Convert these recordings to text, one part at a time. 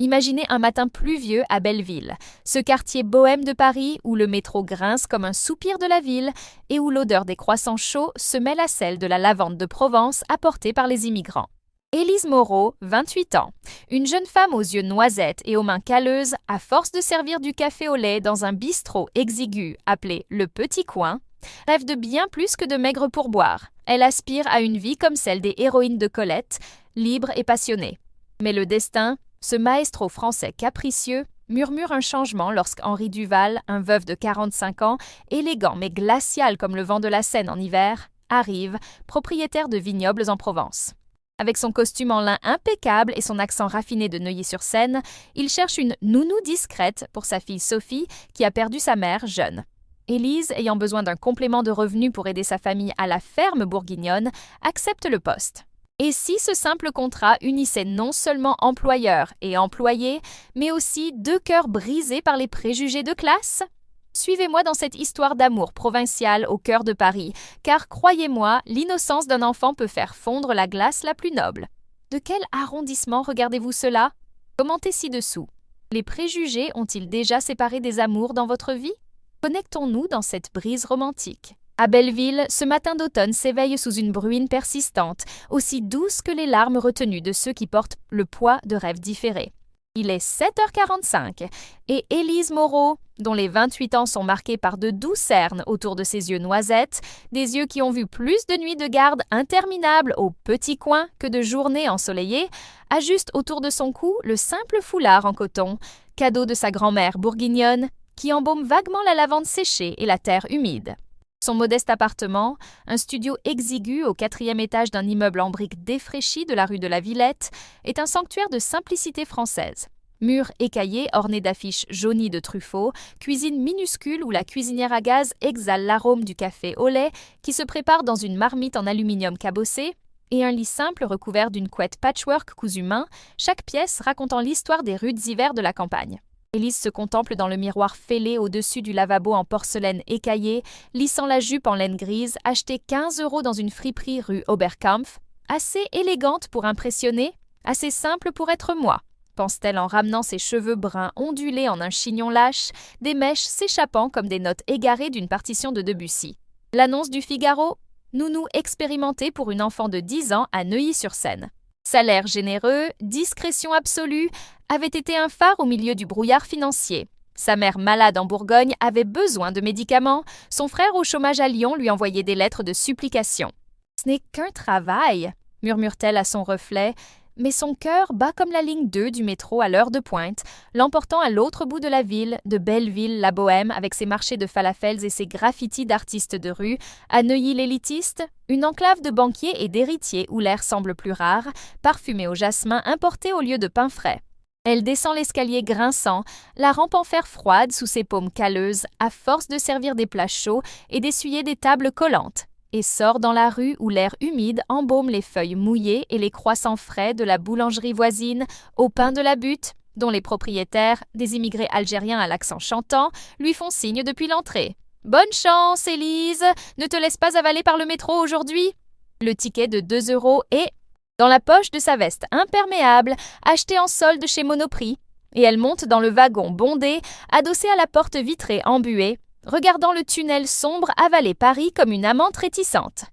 Imaginez un matin pluvieux à Belleville, ce quartier bohème de Paris où le métro grince comme un soupir de la ville et où l'odeur des croissants chauds se mêle à celle de la lavande de Provence apportée par les immigrants. Élise Moreau, 28 ans, une jeune femme aux yeux noisettes et aux mains calleuses, à force de servir du café au lait dans un bistrot exigu appelé Le Petit Coin, rêve de bien plus que de maigres pourboires. Elle aspire à une vie comme celle des héroïnes de Colette, libre et passionnée. Mais le destin, ce maestro français capricieux, murmure un changement lorsqu'Henri Duval, un veuf de 45 ans, élégant mais glacial comme le vent de la Seine en hiver, arrive, propriétaire de vignobles en Provence. Avec son costume en lin impeccable et son accent raffiné de Neuilly-sur-Seine, il cherche une nounou discrète pour sa fille Sophie qui a perdu sa mère jeune. Élise, ayant besoin d'un complément de revenus pour aider sa famille à la ferme bourguignonne, accepte le poste. Et si ce simple contrat unissait non seulement employeur et employé, mais aussi deux cœurs brisés par les préjugés de classe? Suivez-moi dans cette histoire d'amour provincial au cœur de Paris, car croyez-moi, l'innocence d'un enfant peut faire fondre la glace la plus noble. De quel arrondissement regardez-vous cela? Commentez ci-dessous. Les préjugés ont-ils déjà séparé des amours dans votre vie? Connectons-nous dans cette brise romantique. À Belleville, ce matin d'automne s'éveille sous une bruine persistante, aussi douce que les larmes retenues de ceux qui portent le poids de rêves différés. Il est 7h45 et Élise Moreau, dont les 28 ans sont marqués par de doux cernes autour de ses yeux noisettes, des yeux qui ont vu plus de nuits de garde interminables au petit coin que de journées ensoleillées, ajuste autour de son cou le simple foulard en coton, cadeau de sa grand-mère bourguignonne, qui embaume vaguement la lavande séchée et la terre humide. Son modeste appartement, un studio exigu au 4e étage d'un immeuble en briques défraîchi de la rue de la Villette, est un sanctuaire de simplicité française. Murs écaillés ornés d'affiches jaunies de Truffaut, cuisine minuscule où la cuisinière à gaz exhale l'arôme du café au lait qui se prépare dans une marmite en aluminium cabossé, et un lit simple recouvert d'une couette patchwork cousu main, chaque pièce racontant l'histoire des rudes hivers de la campagne. Élise se contemple dans le miroir fêlé au-dessus du lavabo en porcelaine écaillée, lissant la jupe en laine grise, achetée 15 € dans une friperie rue Oberkampf, assez élégante pour impressionner, assez simple pour être moi, pense-t-elle en ramenant ses cheveux bruns ondulés en un chignon lâche, des mèches s'échappant comme des notes égarées d'une partition de Debussy. L'annonce du Figaro, nounou expérimenté pour une enfant de 10 ans à Neuilly-sur-Seine. Salaire généreux, discrétion absolue, avait été un phare au milieu du brouillard financier. Sa mère malade en Bourgogne avait besoin de médicaments, son frère au chômage à Lyon lui envoyait des lettres de supplication. « Ce n'est qu'un travail », murmure-t-elle à son reflet, mais son cœur bat comme la ligne 2 du métro à l'heure de pointe, l'emportant à l'autre bout de la ville, de Belleville-la-Bohème avec ses marchés de falafels et ses graffitis d'artistes de rue, à Neuilly-l'élitiste, une enclave de banquiers et d'héritiers où l'air semble plus rare, parfumé au jasmin importé au lieu de pain frais. Elle descend l'escalier grinçant, la rampe en fer froide sous ses paumes calleuses, à force de servir des plats chauds et d'essuyer des tables collantes, et sort dans la rue où l'air humide embaume les feuilles mouillées et les croissants frais de la boulangerie voisine, au pain de la butte, dont les propriétaires, des immigrés algériens à l'accent chantant, lui font signe depuis l'entrée. « Bonne chance, Élise! Ne te laisse pas avaler par le métro aujourd'hui !» Le ticket de 2 € est dans la poche de sa veste imperméable, achetée en solde chez Monoprix, et elle monte dans le wagon bondé, adossé à la porte vitrée embuée, regardant le tunnel sombre avaler Paris comme une amante réticente.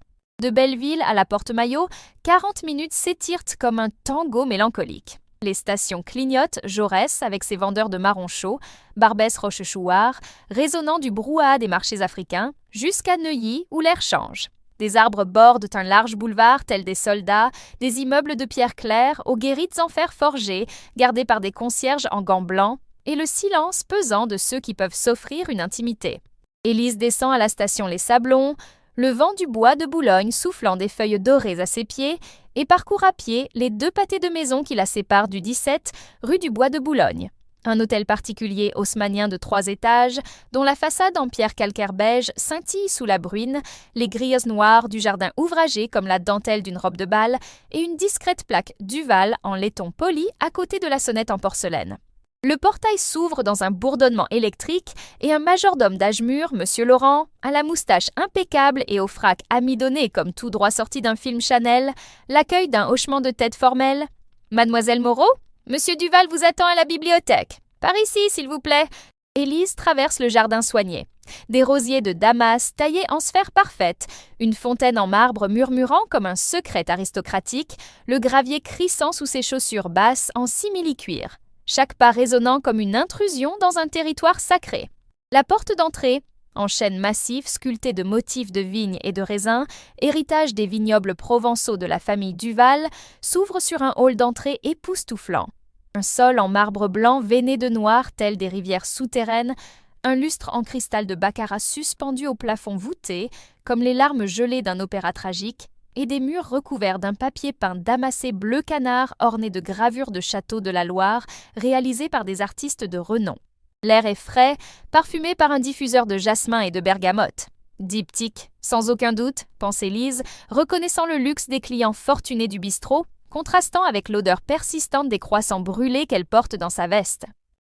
De Belleville à la Porte-Maillot, 40 minutes s'étirent comme un tango mélancolique. Les stations clignotent, Jaurès avec ses vendeurs de marrons chauds, Barbès-Rochechouart, résonnant du brouhaha des marchés africains, jusqu'à Neuilly où l'air change. Des arbres bordent un large boulevard tel des soldats, des immeubles de pierre claire aux guérites en fer forgé, gardés par des concierges en gants blancs, et le silence pesant de ceux qui peuvent s'offrir une intimité. Élise descend à la station Les Sablons, le vent du bois de Boulogne soufflant des feuilles dorées à ses pieds, et parcourt à pied les 2 pâtés de maison qui la séparent du 17, rue du Bois de Boulogne. Un hôtel particulier haussmannien de 3 étages, dont la façade en pierre calcaire beige scintille sous la bruine, les grilles noires du jardin ouvragé comme la dentelle d'une robe de bal, et une discrète plaque Duval en laiton poli à côté de la sonnette en porcelaine. Le portail s'ouvre dans un bourdonnement électrique et un majordome d'âge mûr, Monsieur Laurent, à la moustache impeccable et au frac amidonné comme tout droit sorti d'un film Chanel, l'accueille d'un hochement de tête formel. « Mademoiselle Moreau ? Monsieur Duval vous attend à la bibliothèque. Par ici, s'il vous plaît. Élise traverse le jardin soigné. Des rosiers de Damas taillés en sphères parfaites, une fontaine en marbre murmurant comme un secret aristocratique, le gravier crissant sous ses chaussures basses en simili-cuir, chaque pas résonnant comme une intrusion dans un territoire sacré. La porte d'entrée, en chêne massif sculpté de motifs de vignes et de raisins, héritage des vignobles provençaux de la famille Duval, s'ouvre sur un hall d'entrée époustouflant. Un sol en marbre blanc veiné de noir tel des rivières souterraines, un lustre en cristal de baccarat suspendu au plafond voûté, comme les larmes gelées d'un opéra tragique, et des murs recouverts d'un papier peint damassé bleu canard orné de gravures de châteaux de la Loire, réalisées par des artistes de renom. L'air est frais, parfumé par un diffuseur de jasmin et de bergamote. Diptyque, sans aucun doute, pense Élise, reconnaissant le luxe des clients fortunés du bistrot, contrastant avec l'odeur persistante des croissants brûlés qu'elle porte dans sa veste.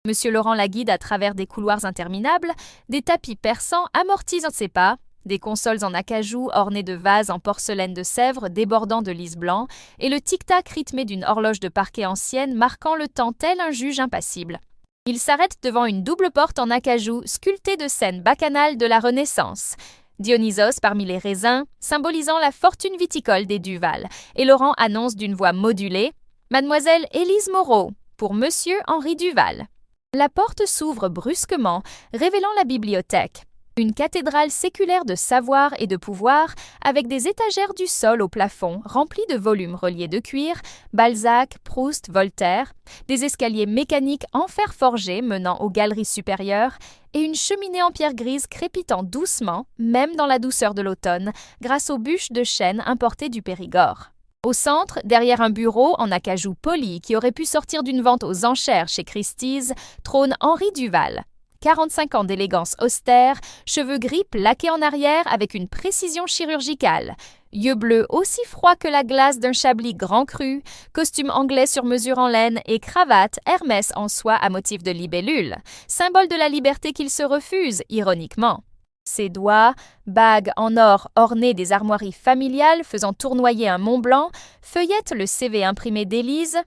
Monsieur Laurent la guide à travers des couloirs interminables, des tapis persans amortissent ses pas, des consoles en acajou ornées de vases en porcelaine de Sèvres débordant de lys blanc, et le tic-tac rythmé d'une horloge de parquet ancienne marquant le temps tel un juge impassible. Il s'arrête devant une double porte en acajou sculptée de scènes bacchanales de la Renaissance. Dionysos parmi les raisins, symbolisant la fortune viticole des Duval, et Laurent annonce d'une voix modulée « Mademoiselle Élise Moreau, pour Monsieur Henri Duval ». La porte s'ouvre brusquement, révélant la bibliothèque. Une cathédrale séculaire de savoir et de pouvoir, avec des étagères du sol au plafond remplies de volumes reliés de cuir, Balzac, Proust, Voltaire, des escaliers mécaniques en fer forgé menant aux galeries supérieures, et une cheminée en pierre grise crépitant doucement, même dans la douceur de l'automne, grâce aux bûches de chêne importées du Périgord. Au centre, derrière un bureau en acajou poli qui aurait pu sortir d'une vente aux enchères chez Christie's, trône Henri Duval. 45 ans d'élégance austère, cheveux gris plaqués en arrière avec une précision chirurgicale, yeux bleus aussi froids que la glace d'un chablis grand cru, costume anglais sur mesure en laine et cravate Hermès en soie à motif de libellule, symbole de la liberté qu'il se refuse, ironiquement. Ses doigts, bagues en or ornées des armoiries familiales faisant tournoyer un Mont Blanc, feuillettent le CV imprimé d'Élise.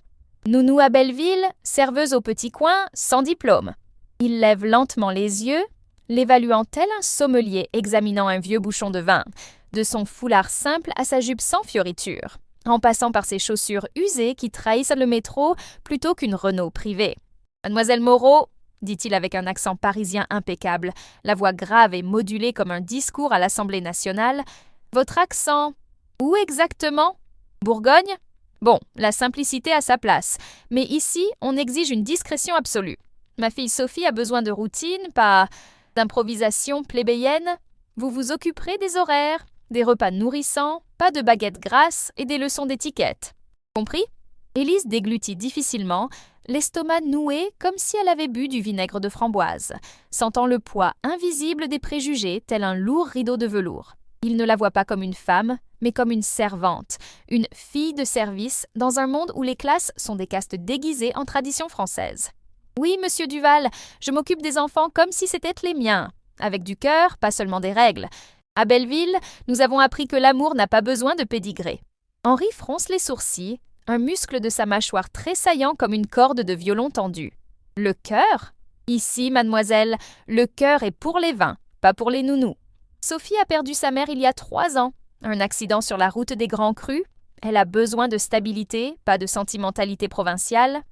Nounou à Belleville, serveuse au petit coin, sans diplôme. Il lève lentement les yeux, l'évaluant tel un sommelier examinant un vieux bouchon de vin, de son foulard simple à sa jupe sans fioriture, en passant par ses chaussures usées qui trahissent le métro plutôt qu'une Renault privée. « Mademoiselle Moreau », dit-il avec un accent parisien impeccable, la voix grave et modulée comme un discours à l'Assemblée nationale, « votre accent, où exactement? Bourgogne? Bon, la simplicité a sa place, mais ici, on exige une discrétion absolue. Ma fille Sophie a besoin de routine, pas d'improvisation plébéienne. Vous vous occuperez des horaires, des repas nourrissants, pas de baguettes grasses et des leçons d'étiquette. Compris? » Élise déglutit difficilement, l'estomac noué comme si elle avait bu du vinaigre de framboise, sentant le poids invisible des préjugés tel un lourd rideau de velours. Il ne la voit pas comme une femme, mais comme une servante, une fille de service dans un monde où les classes sont des castes déguisées en tradition française. Oui, monsieur Duval, je m'occupe des enfants comme si c'étaient les miens, avec du cœur, pas seulement des règles. À Belleville, nous avons appris que l'amour n'a pas besoin de pédigré. Henri fronce les sourcils, un muscle de sa mâchoire tressaillant comme une corde de violon tendu. Le cœur? Ici, mademoiselle, le cœur est pour les vins, pas pour les nounous. Sophie a perdu sa mère il y a 3 ans. Un accident sur la route des Grands Crus. Elle a besoin de stabilité, pas de sentimentalité provinciale.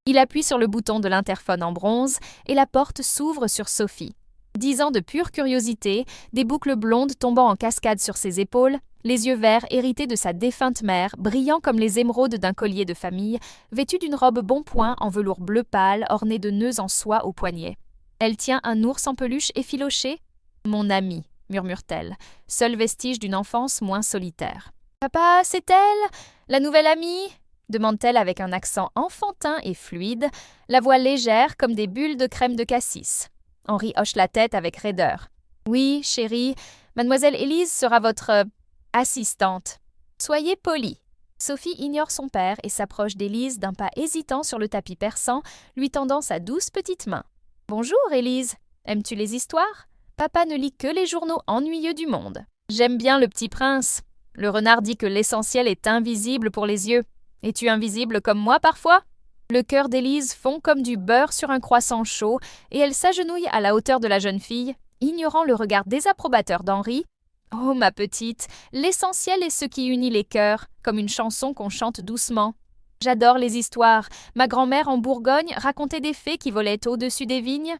Il appuie sur le bouton de l'interphone en bronze et la porte s'ouvre sur Sophie. 10 ans de pure curiosité, des boucles blondes tombant en cascade sur ses épaules, les yeux verts hérités de sa défunte mère, brillant comme les émeraudes d'un collier de famille, vêtue d'une robe bon point en velours bleu pâle ornée de nœuds en soie aux poignets. Elle tient un ours en peluche effiloché. « Mon amie », murmure-t-elle, seul vestige d'une enfance moins solitaire. « Papa, c'est elle, la nouvelle amie ?» demande-t-elle avec un accent enfantin et fluide, la voix légère comme des bulles de crème de cassis. Henri hoche la tête avec raideur. « Oui, chérie, mademoiselle Élise sera votre assistante. Soyez polie. » Sophie ignore son père et s'approche d'Élise d'un pas hésitant sur le tapis persan, lui tendant sa douce petite main. « Bonjour, Élise. Aimes-tu les histoires? Papa ne lit que les journaux ennuyeux du monde. J'aime bien Le Petit Prince. Le renard dit que l'essentiel est invisible pour les yeux. Es-tu invisible comme moi parfois? » Le cœur d'Élise fond comme du beurre sur un croissant chaud et elle s'agenouille à la hauteur de la jeune fille, ignorant le regard désapprobateur d'Henri. Oh, ma petite, l'essentiel est ce qui unit les cœurs, comme une chanson qu'on chante doucement. J'adore les histoires. Ma grand-mère en Bourgogne racontait des fées qui volaient au-dessus des vignes.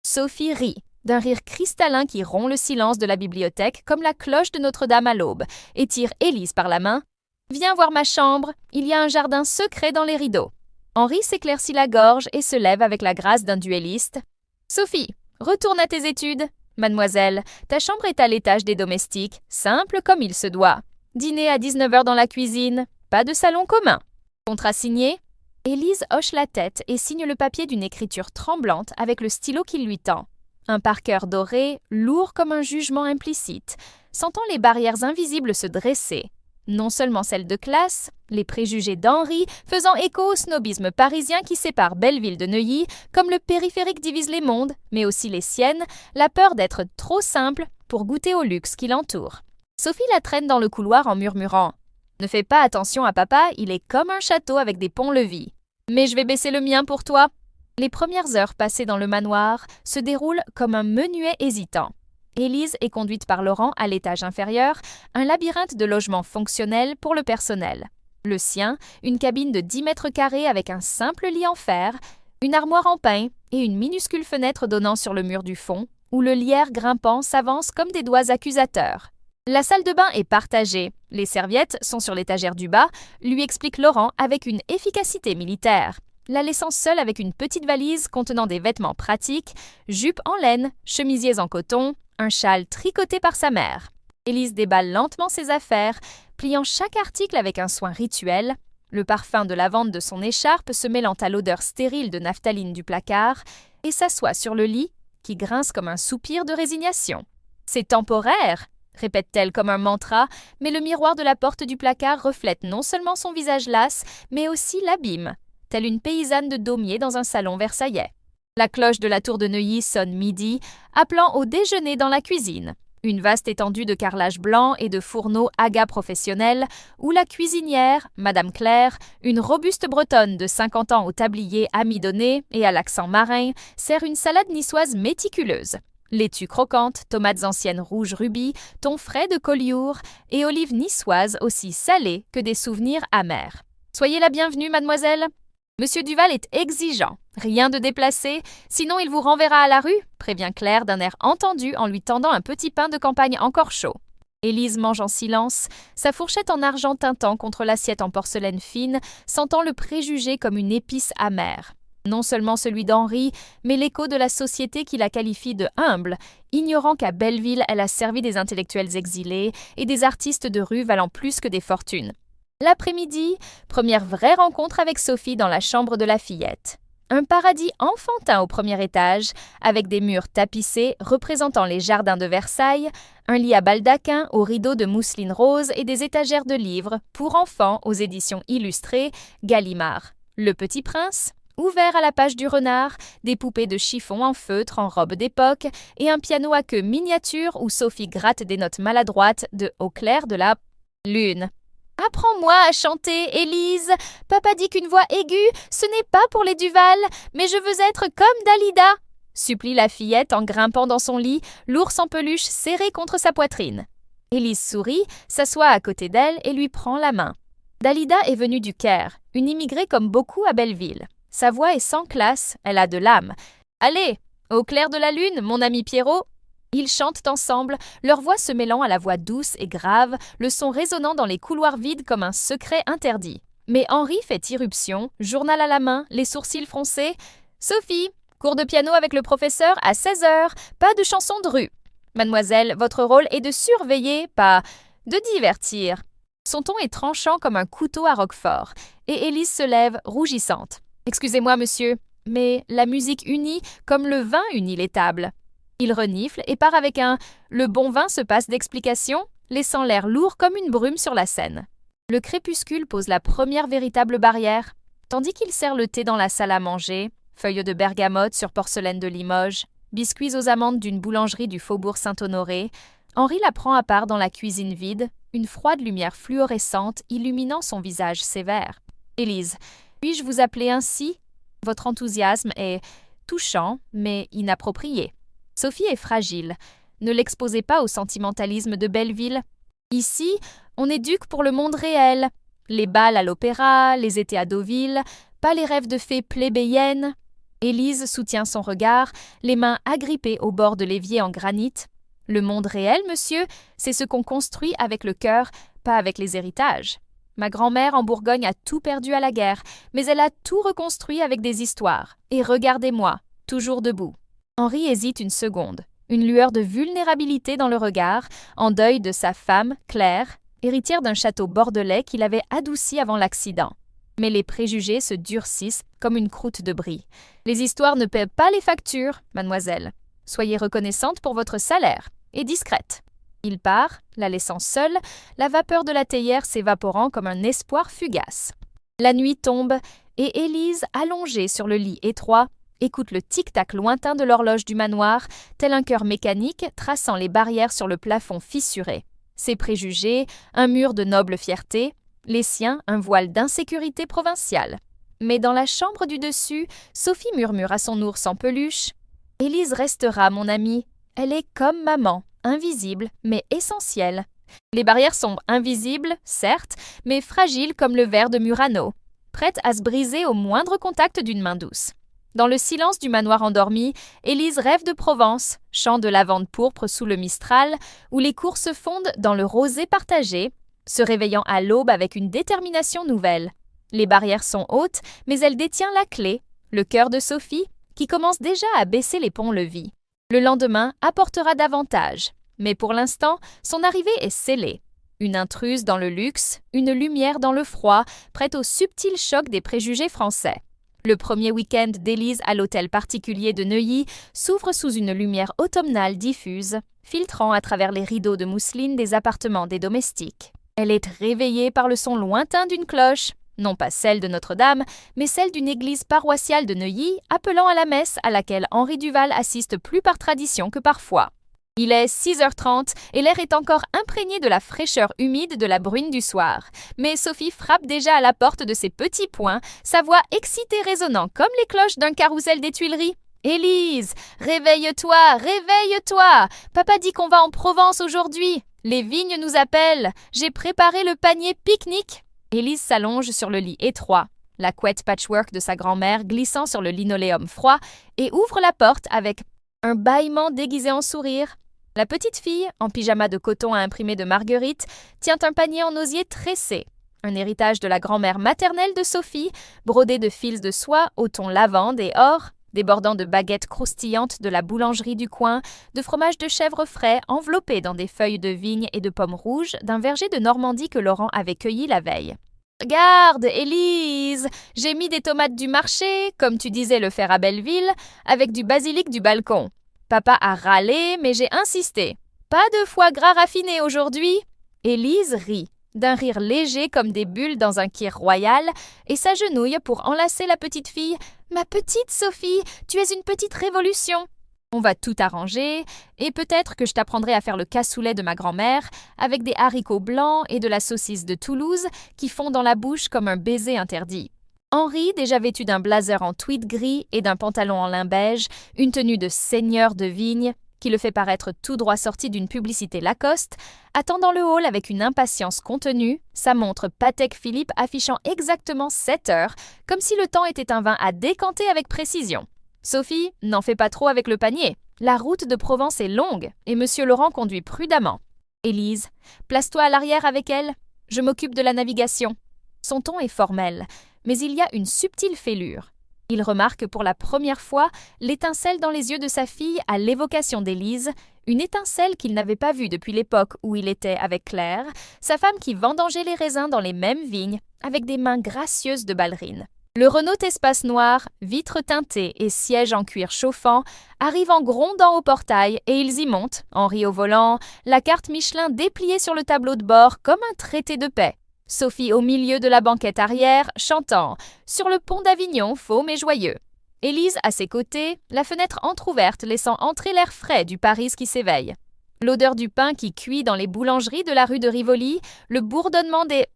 Sophie rit, d'un rire cristallin qui rompt le silence de la bibliothèque comme la cloche de Notre-Dame à l'aube, et tire Élise par la main. Viens voir ma chambre, il y a un jardin secret dans les rideaux. Henri s'éclaircit la gorge et se lève avec la grâce d'un duelliste. Sophie, retourne à tes études. Mademoiselle, ta chambre est à l'étage des domestiques, simple comme il se doit. Dîner à 19h dans la cuisine, pas de salon commun. Contrat signé? Élise hoche la tête et signe le papier d'une écriture tremblante avec le stylo qu'il lui tend. Un parqueur doré, lourd comme un jugement implicite, sentant les barrières invisibles se dresser. Non seulement celles de classe, les préjugés d'Henri faisant écho au snobisme parisien qui sépare Belleville de Neuilly, comme le périphérique divise les mondes, mais aussi les siennes, la peur d'être trop simple pour goûter au luxe qui l'entoure. Sophie la traîne dans le couloir en murmurant « Ne fais pas attention à papa, il est comme un château avec des ponts-levis. Mais je vais baisser le mien pour toi. » Les premières heures passées dans le manoir se déroulent comme un menuet hésitant. Élise est conduite par Laurent à l'étage inférieur, un labyrinthe de logements fonctionnels pour le personnel. Le sien, une cabine de 10 mètres carrés avec un simple lit en fer, une armoire en pin et une minuscule fenêtre donnant sur le mur du fond, où le lierre grimpant s'avance comme des doigts accusateurs. La salle de bain est partagée, les serviettes sont sur l'étagère du bas, lui explique Laurent avec une efficacité militaire. La laissant seule avec une petite valise contenant des vêtements pratiques, jupes en laine, chemisiers en coton, un châle tricoté par sa mère. Élise déballe lentement ses affaires, pliant chaque article avec un soin rituel, le parfum de lavande de son écharpe se mêlant à l'odeur stérile de naphtaline du placard, et s'assoit sur le lit, qui grince comme un soupir de résignation. « C'est temporaire !» répète-t-elle comme un mantra, mais le miroir de la porte du placard reflète non seulement son visage las, mais aussi l'abîme, telle une paysanne de Daumier dans un salon versaillais. La cloche de la tour de Neuilly sonne midi, appelant au déjeuner dans la cuisine. Une vaste étendue de carrelage blanc et de fourneaux Aga professionnels, où la cuisinière, Madame Claire, une robuste bretonne de 50 ans au tablier amidonné et à l'accent marin, sert une salade niçoise méticuleuse. Laitue croquante, tomates anciennes rouges rubis, thon frais de Collioure et olives niçoises aussi salées que des souvenirs amers. « Soyez la bienvenue, mademoiselle !» Monsieur Duval est exigeant. Rien de déplacé, sinon il vous renverra à la rue, prévient Claire d'un air entendu en lui tendant un petit pain de campagne encore chaud. Élise mange en silence, sa fourchette en argent tintant contre l'assiette en porcelaine fine, sentant le préjugé comme une épice amère. Non seulement celui d'Henri, mais l'écho de la société qui la qualifie de humble, ignorant qu'à Belleville elle a servi des intellectuels exilés et des artistes de rue valant plus que des fortunes. L'après-midi, première vraie rencontre avec Sophie dans la chambre de la fillette. Un paradis enfantin au premier étage, avec des murs tapissés représentant les jardins de Versailles, un lit à baldaquin aux rideaux de mousseline rose et des étagères de livres pour enfants aux éditions illustrées Gallimard. Le Petit Prince, ouvert à la page du renard, des poupées de chiffon en feutre en robe d'époque et un piano à queue miniature où Sophie gratte des notes maladroites de Au clair de la lune. « Apprends-moi à chanter, Élise. Papa dit qu'une voix aiguë, ce n'est pas pour les Duval, mais je veux être comme Dalida !» supplie la fillette en grimpant dans son lit, l'ours en peluche serré contre sa poitrine. Élise sourit, s'assoit à côté d'elle et lui prend la main. Dalida est venue du Caire, une immigrée comme beaucoup à Belleville. Sa voix est sans classe, elle a de l'âme. « Allez, au clair de la lune, mon ami Pierrot !» Ils chantent ensemble, leur voix se mêlant à la voix douce et grave, le son résonnant dans les couloirs vides comme un secret interdit. Mais Henri fait irruption, journal à la main, les sourcils froncés. « Sophie, cours de piano avec le professeur à 16h, pas de chansons de rue. Mademoiselle, votre rôle est de surveiller, pas de divertir. » Son ton est tranchant comme un couteau à roquefort, et Élise se lève, rougissante. « Excusez-moi, monsieur, mais la musique unit comme le vin unit les tables. » Il renifle et part avec un « Le bon vin se passe d'explication », laissant l'air lourd comme une brume sur la scène. Le crépuscule pose la première véritable barrière, tandis qu'il sert le thé dans la salle à manger, feuilles de bergamote sur porcelaine de Limoges, biscuits aux amandes d'une boulangerie du faubourg Saint-Honoré. Henri la prend à part dans la cuisine vide, une froide lumière fluorescente illuminant son visage sévère. « Élise, Puis-je vous appeler ainsi? Votre enthousiasme est touchant, mais inapproprié. Sophie est fragile. Ne l'exposez pas au sentimentalisme de Belleville. Ici, on éduque pour le monde réel. Les bals à l'opéra, les étés à Deauville, pas les rêves de fées plébéiennes. Élise soutient son regard, les mains agrippées au bord de l'évier en granit. Le monde réel, monsieur, c'est ce qu'on construit avec le cœur, pas avec les héritages. Ma grand-mère en Bourgogne a tout perdu à la guerre, mais elle a tout reconstruit avec des histoires. Et regardez-moi, toujours debout. Henri hésite une seconde, une lueur de vulnérabilité dans le regard, en deuil de sa femme, Claire, héritière d'un château bordelais qu'il avait adouci avant l'accident. Mais les préjugés se durcissent comme une croûte de brie. Les histoires ne paient pas les factures, mademoiselle. Soyez reconnaissante pour votre salaire, et discrète. Il part, la laissant seule, la vapeur de la théière s'évaporant comme un espoir fugace. La nuit tombe, et Élise, allongée sur le lit étroit, écoute le tic-tac lointain de l'horloge du manoir, tel un cœur mécanique traçant les barrières sur le plafond fissuré. Ses préjugés, un mur de noble fierté, les siens, un voile d'insécurité provinciale. Mais dans la chambre du dessus, Sophie murmure à son ours en peluche « Élise restera, mon amie. Elle est comme maman, invisible, mais essentielle. Les barrières sont invisibles, certes, mais fragiles comme le verre de Murano, prêtes à se briser au moindre contact d'une main douce. » Dans le silence du manoir endormi, Élise rêve de Provence, champ de lavande pourpre sous le Mistral, où les cours se fondent dans le rosé partagé, se réveillant à l'aube avec une détermination nouvelle. Les barrières sont hautes, mais elle détient la clé, le cœur de Sophie, qui commence déjà à baisser les ponts-levis. Le lendemain apportera davantage, mais pour l'instant, son arrivée est scellée. Une intruse dans le luxe, une lumière dans le froid, prête au subtil choc des préjugés français. Le premier week-end d'Élise à l'hôtel particulier de Neuilly s'ouvre sous une lumière automnale diffuse, filtrant à travers les rideaux de mousseline des appartements des domestiques. Elle est réveillée par le son lointain d'une cloche, non pas celle de Notre-Dame, mais celle d'une église paroissiale de Neuilly appelant à la messe à laquelle Henri Duval assiste plus par tradition que par foi. Il est 6h30 et l'air est encore imprégné de la fraîcheur humide de la bruine du soir. Mais Sophie frappe déjà à la porte de ses petits poings, sa voix excitée résonnant comme les cloches d'un carrousel des Tuileries. « Élise, réveille-toi, réveille-toi! Papa dit qu'on va en Provence aujourd'hui. Les vignes nous appellent. J'ai préparé le panier pique-nique. » Élise s'allonge sur le lit étroit, la couette patchwork de sa grand-mère glissant sur le linoléum froid, et ouvre la porte avec un bâillement déguisé en sourire. La petite fille, en pyjama de coton à imprimer de Marguerite, tient un panier en osier tressé, un héritage de la grand-mère maternelle de Sophie, brodé de fils de soie au ton lavande et or, débordant de baguettes croustillantes de la boulangerie du coin, de fromage de chèvre frais enveloppé dans des feuilles de vigne et de pommes rouges d'un verger de Normandie que Laurent avait cueilli la veille. « Regarde, Élise, j'ai mis des tomates du marché, comme tu disais le faire à Belleville, avec du basilic du balcon. Papa a râlé, mais j'ai insisté. Pas de foie gras raffiné aujourd'hui. » Élise rit, d'un rire léger comme des bulles dans un kir royal, et s'agenouille pour enlacer la petite fille. « Ma petite Sophie, tu es une petite révolution. On va tout arranger, et peut-être que je t'apprendrai à faire le cassoulet de ma grand-mère, avec des haricots blancs et de la saucisse de Toulouse qui fond dans la bouche comme un baiser interdit. » Henri, déjà vêtu d'un blazer en tweed gris et d'un pantalon en lin beige, une tenue de seigneur de vigne, qui le fait paraître tout droit sorti d'une publicité Lacoste, attend dans le hall avec une impatience contenue, sa montre Patek Philippe affichant exactement 7 heures, comme si le temps était un vin à décanter avec précision. Sophie, n'en fais pas trop avec le panier. La route de Provence est longue, et Monsieur Laurent conduit prudemment. Élise, place-toi à l'arrière avec elle. Je m'occupe de la navigation. Son ton est formel, mais il y a une subtile fêlure. Il remarque pour la première fois l'étincelle dans les yeux de sa fille à l'évocation d'Élise, une étincelle qu'il n'avait pas vue depuis l'époque où il était avec Claire, sa femme qui vendangeait les raisins dans les mêmes vignes, avec des mains gracieuses de ballerine. Le Renault Espace noir, vitres teintées et sièges en cuir chauffant, arrive en grondant au portail et ils y montent, Henri au volant, la carte Michelin dépliée sur le tableau de bord comme un traité de paix. Sophie au milieu de la banquette arrière, chantant « Sur le pont d'Avignon, faux mais joyeux ». Élise à ses côtés, la fenêtre entr'ouverte laissant entrer l'air frais du Paris qui s'éveille. L'odeur du pain qui cuit dans les boulangeries de la rue de Rivoli, le bourdonnement des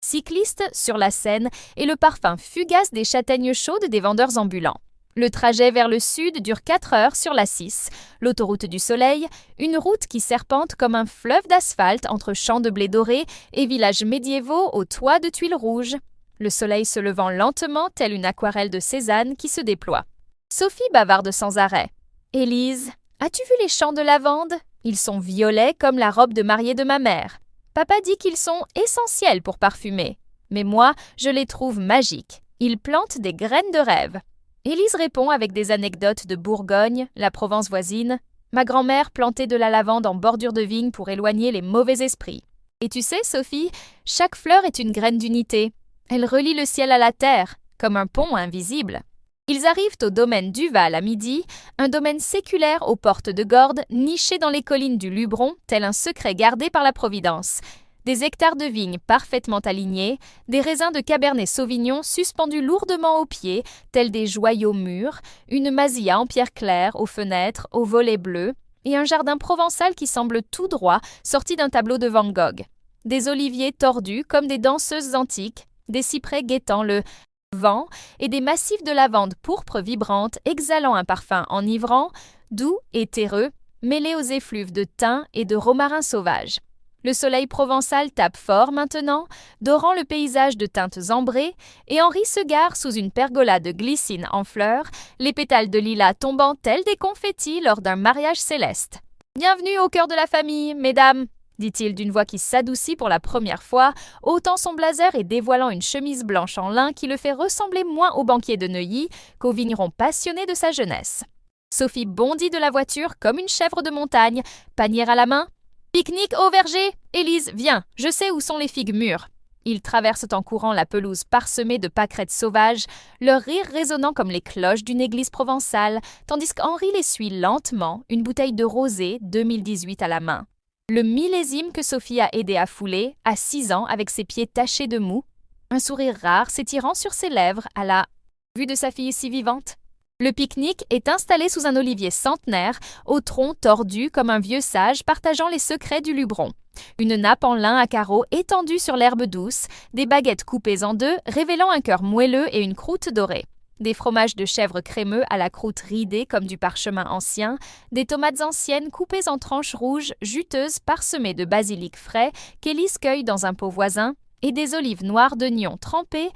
cyclistes sur la Seine et le parfum fugace des châtaignes chaudes des vendeurs ambulants. Le trajet vers le sud dure 4 heures sur la 6, l'autoroute du soleil, une route qui serpente comme un fleuve d'asphalte entre champs de blé doré et villages médiévaux aux toits de tuiles rouges. Le soleil se levant lentement telle une aquarelle de Cézanne qui se déploie. Sophie bavarde sans arrêt. « Élise, as-tu vu les champs de lavande? Ils sont violets comme la robe de mariée de ma mère. Papa dit qu'ils sont essentiels pour parfumer. Mais moi, je les trouve magiques. Ils plantent des graines de rêve. » Élise répond avec des anecdotes de Bourgogne, la Provence voisine. Ma grand-mère plantait de la lavande en bordure de vigne pour éloigner les mauvais esprits. Et tu sais, Sophie, chaque fleur est une graine d'unité. Elle relie le ciel à la terre, comme un pont invisible. Ils arrivent au domaine Duval à midi, un domaine séculaire aux portes de Gordes, niché dans les collines du Luberon, tel un secret gardé par la Providence. Des hectares de vignes parfaitement alignés, des raisins de Cabernet Sauvignon suspendus lourdement aux pieds, tels des joyaux mûrs, une masilla en pierre claire aux fenêtres, aux volets bleus, et un jardin provençal qui semble tout droit, sorti d'un tableau de Van Gogh. Des oliviers tordus comme des danseuses antiques, des cyprès guettant le vent et des massifs de lavande pourpre vibrante exhalant un parfum enivrant, doux et terreux, mêlé aux effluves de thym et de romarin sauvage. Le soleil provençal tape fort maintenant, dorant le paysage de teintes ambrées, et Henri se gare sous une pergola de glycine en fleurs, les pétales de lilas tombant tels des confettis lors d'un mariage céleste. « Bienvenue au cœur de la famille, mesdames !» dit-il d'une voix qui s'adoucit pour la première fois, ôtant son blazer et dévoilant une chemise blanche en lin qui le fait ressembler moins au banquier de Neuilly qu'au vigneron passionné de sa jeunesse. Sophie bondit de la voiture comme une chèvre de montagne, panier à la main. « Pique-nique au verger! Élise, viens, je sais où sont les figues mûres. » Ils traversent en courant la pelouse parsemée de pâquerettes sauvages, leur rire résonnant comme les cloches d'une église provençale, tandis qu'Henri les suit lentement, une bouteille de rosé 2018 à la main. Le millésime que Sophie a aidé à fouler, à 6 ans, avec ses pieds tachés de mou, un sourire rare s'étirant sur ses lèvres à la vue de sa fille si vivante. Le pique-nique est installé sous un olivier centenaire, au tronc tordu comme un vieux sage partageant les secrets du Luberon. Une nappe en lin à carreaux étendue sur l'herbe douce, des baguettes coupées en deux, révélant un cœur moelleux et une croûte dorée. Des fromages de chèvre crémeux à la croûte ridée comme du parchemin ancien, des tomates anciennes coupées en tranches rouges, juteuses, parsemées de basilic frais qu'Élise cueille dans un pot voisin, et des olives noires d'oignon trempées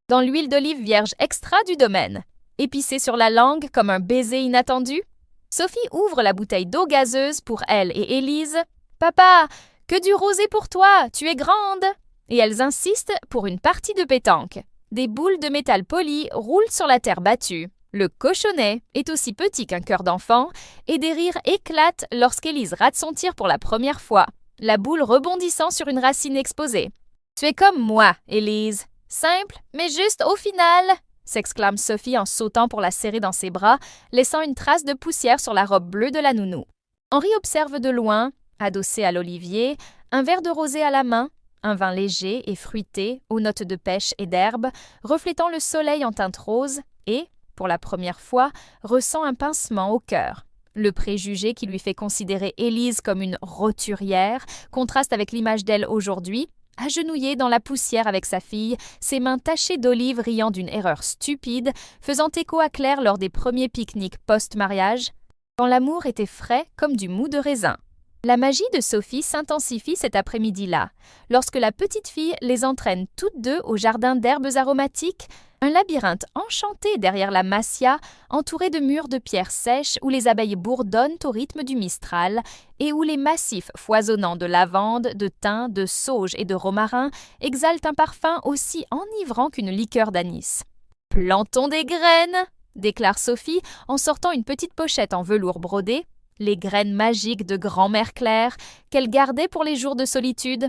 dans l'huile d'olive vierge extra du domaine. Épicée sur la langue comme un baiser inattendu, Sophie ouvre la bouteille d'eau gazeuse pour elle et Élise. « Papa, que du rosé pour toi, tu es grande !» Et elles insistent pour une partie de pétanque. Des boules de métal poli roulent sur la terre battue. Le cochonnet est aussi petit qu'un cœur d'enfant et des rires éclatent lorsqu'Élise rate son tir pour la première fois, la boule rebondissant sur une racine exposée. « Tu es comme moi, Élise. Simple, mais juste au final !» s'exclame Sophie en sautant pour la serrer dans ses bras, laissant une trace de poussière sur la robe bleue de la nounou. Henri observe de loin, adossé à l'olivier, un verre de rosé à la main, un vin léger et fruité, aux notes de pêche et d'herbe, reflétant le soleil en teinte rose, et, pour la première fois, ressent un pincement au cœur. Le préjugé qui lui fait considérer Élise comme une roturière contraste avec l'image d'elle aujourd'hui, agenouillée dans la poussière avec sa fille, ses mains tachées d'olive riant d'une erreur stupide, faisant écho à Claire lors des premiers pique-niques post-mariage, quand l'amour était frais comme du mou de raisin. La magie de Sophie s'intensifie cet après-midi-là, lorsque la petite fille les entraîne toutes deux au jardin d'herbes aromatiques, un labyrinthe enchanté derrière la massia, entouré de murs de pierres sèches où les abeilles bourdonnent au rythme du Mistral et où les massifs foisonnants de lavande, de thym, de sauge et de romarin exhalent un parfum aussi enivrant qu'une liqueur d'anis. « Plantons des graines !» déclare Sophie en sortant une petite pochette en velours brodé, les graines magiques de grand-mère Claire qu'elle gardait pour les jours de solitude,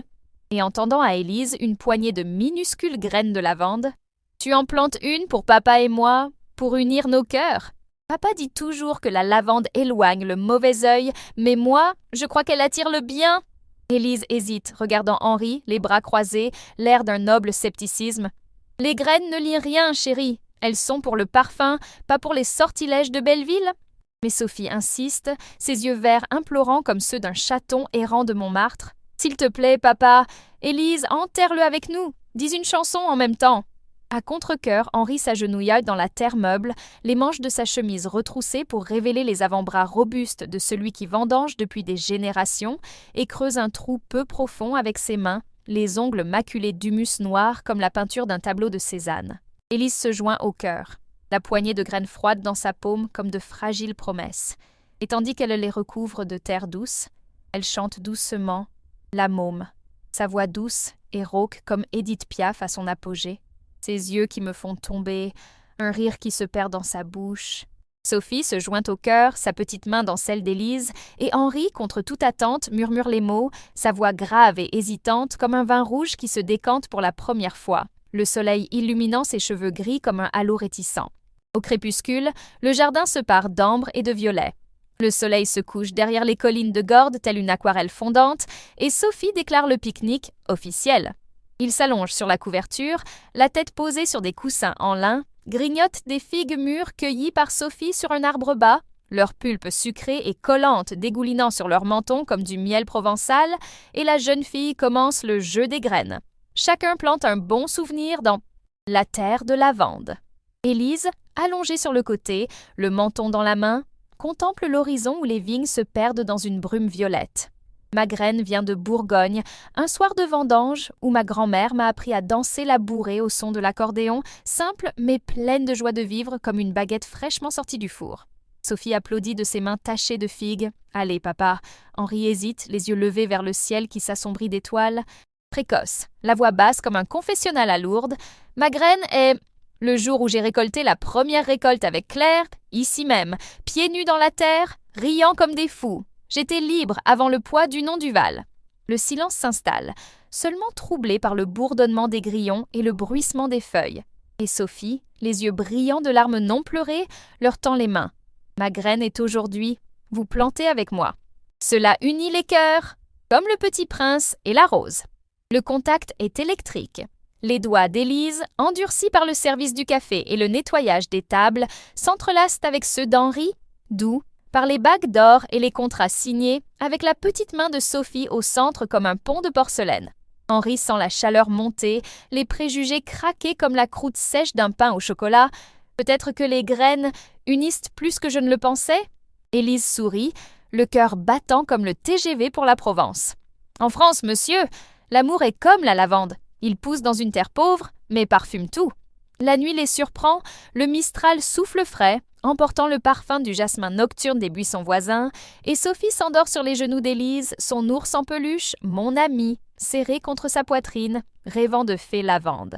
et en tendant à Élise une poignée de minuscules graines de lavande. « Tu en plantes une pour papa et moi, pour unir nos cœurs. Papa dit toujours que la lavande éloigne le mauvais œil, mais moi, je crois qu'elle attire le bien. » Élise hésite, regardant Henri, les bras croisés, l'air d'un noble scepticisme. « Les graines ne lient rien, chérie. Elles sont pour le parfum, pas pour les sortilèges de Belleville. » Mais Sophie insiste, ses yeux verts implorants comme ceux d'un chaton errant de Montmartre. « S'il te plaît, papa, Élise, enterre-le avec nous. Dis une chanson en même temps. À contre-cœur, Henri s'agenouilla dans la terre meuble, les manches de sa chemise retroussées pour révéler les avant-bras robustes de celui qui vendange depuis des générations et creuse un trou peu profond avec ses mains, les ongles maculés d'humus noir comme la peinture d'un tableau de Cézanne. Élise se joint au cœur, la poignée de graines froides dans sa paume comme de fragiles promesses. Et tandis qu'elle les recouvre de terre douce, elle chante doucement La Môme, sa voix douce et rauque comme Édith Piaf à son apogée. Ses yeux qui me font tomber, un rire qui se perd dans sa bouche. Sophie se joint au cœur, sa petite main dans celle d'Élise, et Henri, contre toute attente, murmure les mots, sa voix grave et hésitante comme un vin rouge qui se décante pour la première fois, le soleil illuminant ses cheveux gris comme un halo réticent. Au crépuscule, le jardin se pare d'ambre et de violet. Le soleil se couche derrière les collines de Gordes telle une aquarelle fondante, et Sophie déclare le pique-nique officiel. Il s'allonge sur la couverture, la tête posée sur des coussins en lin, grignote des figues mûres cueillies par Sophie sur un arbre bas, leur pulpe sucrée et collante dégoulinant sur leur menton comme du miel provençal, et la jeune fille commence le jeu des graines. Chacun plante un bon souvenir dans la terre de lavande. Élise, allongée sur le côté, le menton dans la main, contemple l'horizon où les vignes se perdent dans une brume violette. Ma graine vient de Bourgogne, un soir de vendange où ma grand-mère m'a appris à danser la bourrée au son de l'accordéon, simple mais pleine de joie de vivre comme une baguette fraîchement sortie du four. Sophie applaudit de ses mains tachées de figues. « Allez, papa !» Henri hésite, les yeux levés vers le ciel qui s'assombrit d'étoiles. Précoce, la voix basse comme un confessionnal à Lourdes. « Ma graine est... » Le jour où j'ai récolté la première récolte avec Claire, ici même, pieds nus dans la terre, riant comme des fous. J'étais libre avant le poids du nom du Val. Le silence s'installe, seulement troublé par le bourdonnement des grillons et le bruissement des feuilles. Et Sophie, les yeux brillants de larmes non pleurées, leur tend les mains. Ma graine est aujourd'hui, vous plantez avec moi. Cela unit les cœurs, comme le petit prince et la rose. Le contact est électrique. Les doigts d'Élise, endurcis par le service du café et le nettoyage des tables, s'entrelacent avec ceux d'Henri, doux, par les bagues d'or et les contrats signés, avec la petite main de Sophie au centre comme un pont de porcelaine. Henri sent la chaleur monter, les préjugés craquer comme la croûte sèche d'un pain au chocolat. Peut-être que les graines unissent plus que je ne le pensais. Élise sourit, le cœur battant comme le TGV pour la Provence. En France, monsieur, l'amour est comme la lavande. Il pousse dans une terre pauvre, mais parfume tout. La nuit les surprend, le mistral souffle frais, emportant le parfum du jasmin nocturne des buissons voisins, et Sophie s'endort sur les genoux d'Élise, son ours en peluche, mon ami, serré contre sa poitrine, rêvant de fée lavande.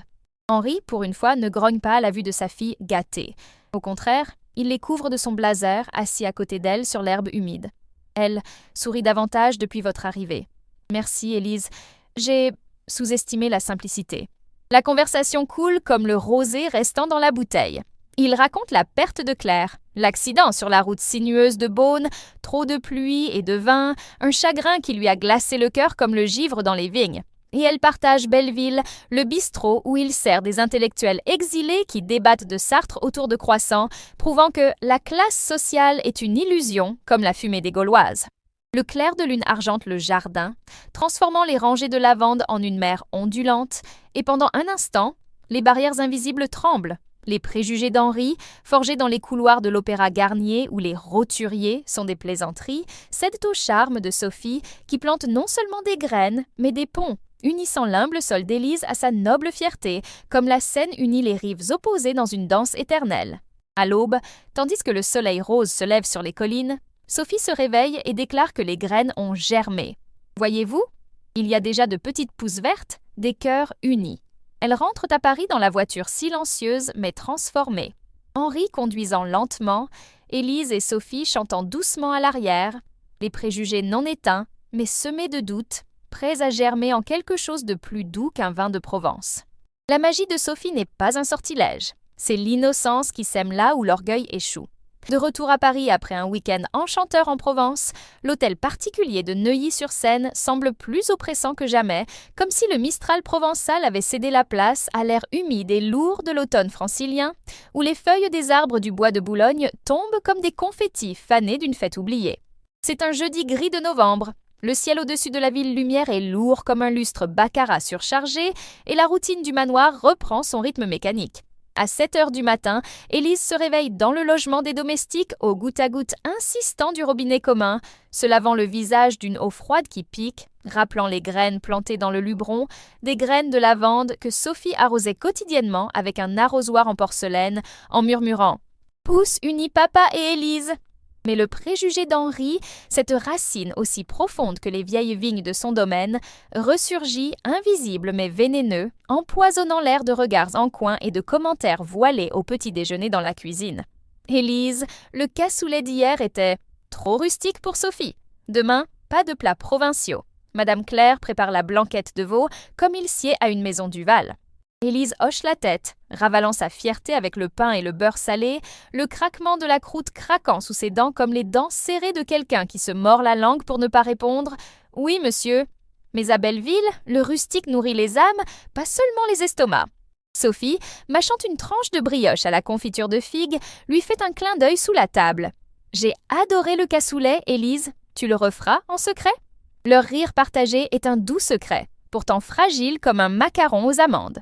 Henri, pour une fois, ne grogne pas à la vue de sa fille gâtée. Au contraire, il les couvre de son blazer, assis à côté d'elle sur l'herbe humide. Elle sourit davantage depuis votre arrivée. Merci, Élise. J'ai sous-estimé la simplicité. La conversation coule comme le rosé restant dans la bouteille. Il raconte la perte de Claire, l'accident sur la route sinueuse de Beaune, trop de pluie et de vin, un chagrin qui lui a glacé le cœur comme le givre dans les vignes. Et elle partage Belleville, le bistrot où il sert des intellectuels exilés qui débattent de Sartre autour de croissants, prouvant que la classe sociale est une illusion, comme la fumée des Gauloises. Le clair de lune argente le jardin, transformant les rangées de lavande en une mer ondulante, et pendant un instant, les barrières invisibles tremblent. Les préjugés d'Henri, forgés dans les couloirs de l'Opéra Garnier où les roturiers sont des plaisanteries, cèdent au charme de Sophie qui plante non seulement des graines, mais des ponts, unissant l'humble sol d'Élise à sa noble fierté, comme la Seine unit les rives opposées dans une danse éternelle. À l'aube, tandis que le soleil rose se lève sur les collines, Sophie se réveille et déclare que les graines ont germé. Voyez-vous, il y a déjà de petites pousses vertes, des cœurs unis. Elles rentrent à Paris dans la voiture silencieuse mais transformée. Henri conduisant lentement, Élise et Sophie chantant doucement à l'arrière, les préjugés non éteints, mais semés de doutes, prêts à germer en quelque chose de plus doux qu'un vin de Provence. La magie de Sophie n'est pas un sortilège. C'est l'innocence qui sème là où l'orgueil échoue. De retour à Paris après un week-end enchanteur en Provence, l'hôtel particulier de Neuilly-sur-Seine semble plus oppressant que jamais, comme si le Mistral provençal avait cédé la place à l'air humide et lourd de l'automne francilien, où les feuilles des arbres du bois de Boulogne tombent comme des confettis fanés d'une fête oubliée. C'est un jeudi gris de novembre. Le ciel au-dessus de la ville lumière est lourd comme un lustre baccarat surchargé et la routine du manoir reprend son rythme mécanique. À 7 heures du matin, Élise se réveille dans le logement des domestiques au goutte-à-goutte insistant du robinet commun, se lavant le visage d'une eau froide qui pique, rappelant les graines plantées dans le luberon, des graines de lavande que Sophie arrosait quotidiennement avec un arrosoir en porcelaine, en murmurant « Pousse unis papa et Élise !» Mais le préjugé d'Henri, cette racine aussi profonde que les vieilles vignes de son domaine, ressurgit, invisible mais vénéneux, empoisonnant l'air de regards en coin et de commentaires voilés au petit déjeuner dans la cuisine. Élise, le cassoulet d'hier était trop rustique pour Sophie. Demain, pas de plats provinciaux. Madame Claire prépare la blanquette de veau comme il sied à une maison du Val. Élise hoche la tête, ravalant sa fierté avec le pain et le beurre salé, le craquement de la croûte craquant sous ses dents comme les dents serrées de quelqu'un qui se mord la langue pour ne pas répondre « Oui, monsieur ». Mais à Belleville, le rustique nourrit les âmes, pas seulement les estomacs. Sophie, mâchant une tranche de brioche à la confiture de figues, lui fait un clin d'œil sous la table. « J'ai adoré le cassoulet, Élise. Tu le referas en secret ?» Leur rire partagé est un doux secret, pourtant fragile comme un macaron aux amandes.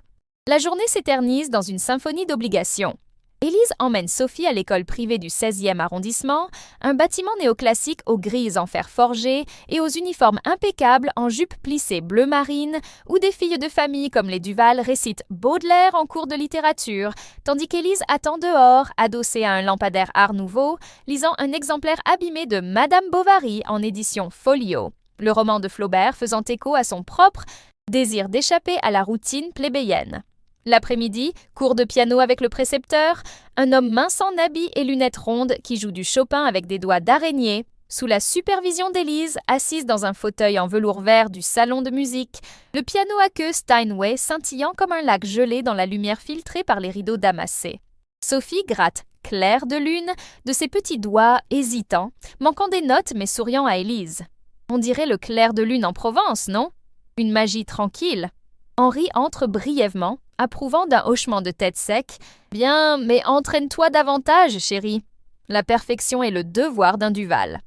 La journée s'éternise dans une symphonie d'obligations. Élise emmène Sophie à l'école privée du 16e arrondissement, un bâtiment néoclassique aux grilles en fer forgé et aux uniformes impeccables en jupe plissée bleu marine, où des filles de famille comme les Duval récitent Baudelaire en cours de littérature, tandis qu'Élise attend dehors, adossée à un lampadaire Art Nouveau, lisant un exemplaire abîmé de Madame Bovary en édition Folio, le roman de Flaubert faisant écho à son propre désir d'échapper à la routine plébéienne. L'après-midi, cours de piano avec le précepteur, un homme mince en habit et lunettes rondes qui joue du Chopin avec des doigts d'araignée, sous la supervision d'Élise, assise dans un fauteuil en velours vert du salon de musique, le piano à queue Steinway scintillant comme un lac gelé dans la lumière filtrée par les rideaux damassés. Sophie gratte, clair de lune, de ses petits doigts hésitants, manquant des notes mais souriant à Élise. On dirait le clair de lune en Provence, non ? Une magie tranquille. Henri entre brièvement, approuvant d'un hochement de tête sec. « Bien, mais entraîne-toi davantage, chérie. » La perfection est le devoir d'un Duval.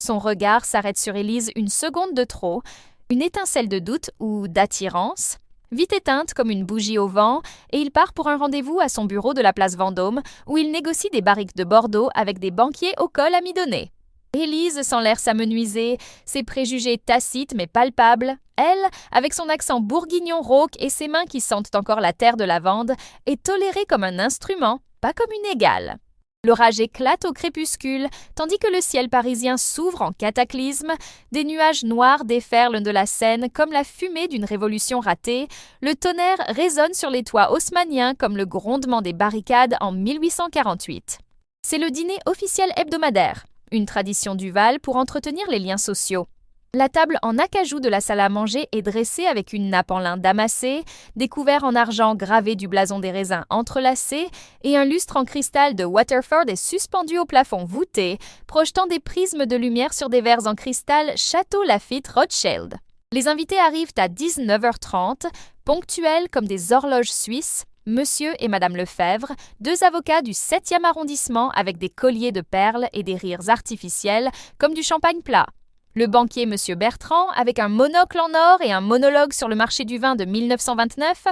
Son regard s'arrête sur Élise une seconde de trop, une étincelle de doute ou d'attirance, vite éteinte comme une bougie au vent, et il part pour un rendez-vous à son bureau de la place Vendôme, où il négocie des barriques de Bordeaux avec des banquiers au col amidonné. Élise sans l'air s'amenuiser, ses préjugés tacites mais palpables, elle, avec son accent bourguignon rauque et ses mains qui sentent encore la terre de lavande, est tolérée comme un instrument, pas comme une égale. L'orage éclate au crépuscule, tandis que le ciel parisien s'ouvre en cataclysme, des nuages noirs déferlent de la Seine comme la fumée d'une révolution ratée, le tonnerre résonne sur les toits haussmanniens comme le grondement des barricades en 1848. C'est le dîner officiel hebdomadaire. Une tradition Duval pour entretenir les liens sociaux. La table en acajou de la salle à manger est dressée avec une nappe en lin damassé, des couverts en argent gravés du blason des raisins entrelacés et un lustre en cristal de Waterford est suspendu au plafond voûté, projetant des prismes de lumière sur des verres en cristal Château Lafite Rothschild. Les invités arrivent à 19h30, ponctuels comme des horloges suisses, Monsieur et Madame Lefebvre, deux avocats du 7e arrondissement avec des colliers de perles et des rires artificiels comme du champagne plat. Le banquier Monsieur Bertrand avec un monocle en or et un monologue sur le marché du vin de 1929.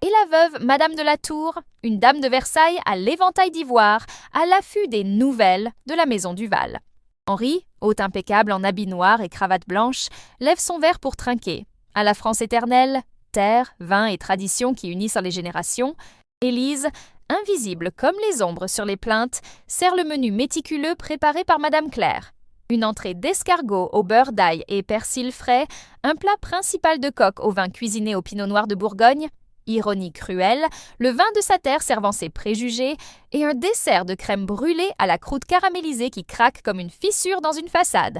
Et la veuve Madame de la Tour, une dame de Versailles à l'éventail d'ivoire, à l'affût des nouvelles de la maison du Val. Henri, hôte impeccable en habit noir et cravate blanche, lève son verre pour trinquer. À la France éternelle, terre, vin et tradition qui unissent les générations, Élise, invisible comme les ombres sur les plaintes, sert le menu méticuleux préparé par Madame Claire. Une entrée d'escargot au beurre d'ail et persil frais, un plat principal de coq au vin cuisiné au pinot noir de Bourgogne, ironie cruelle, le vin de sa terre servant ses préjugés, et un dessert de crème brûlée à la croûte caramélisée qui craque comme une fissure dans une façade.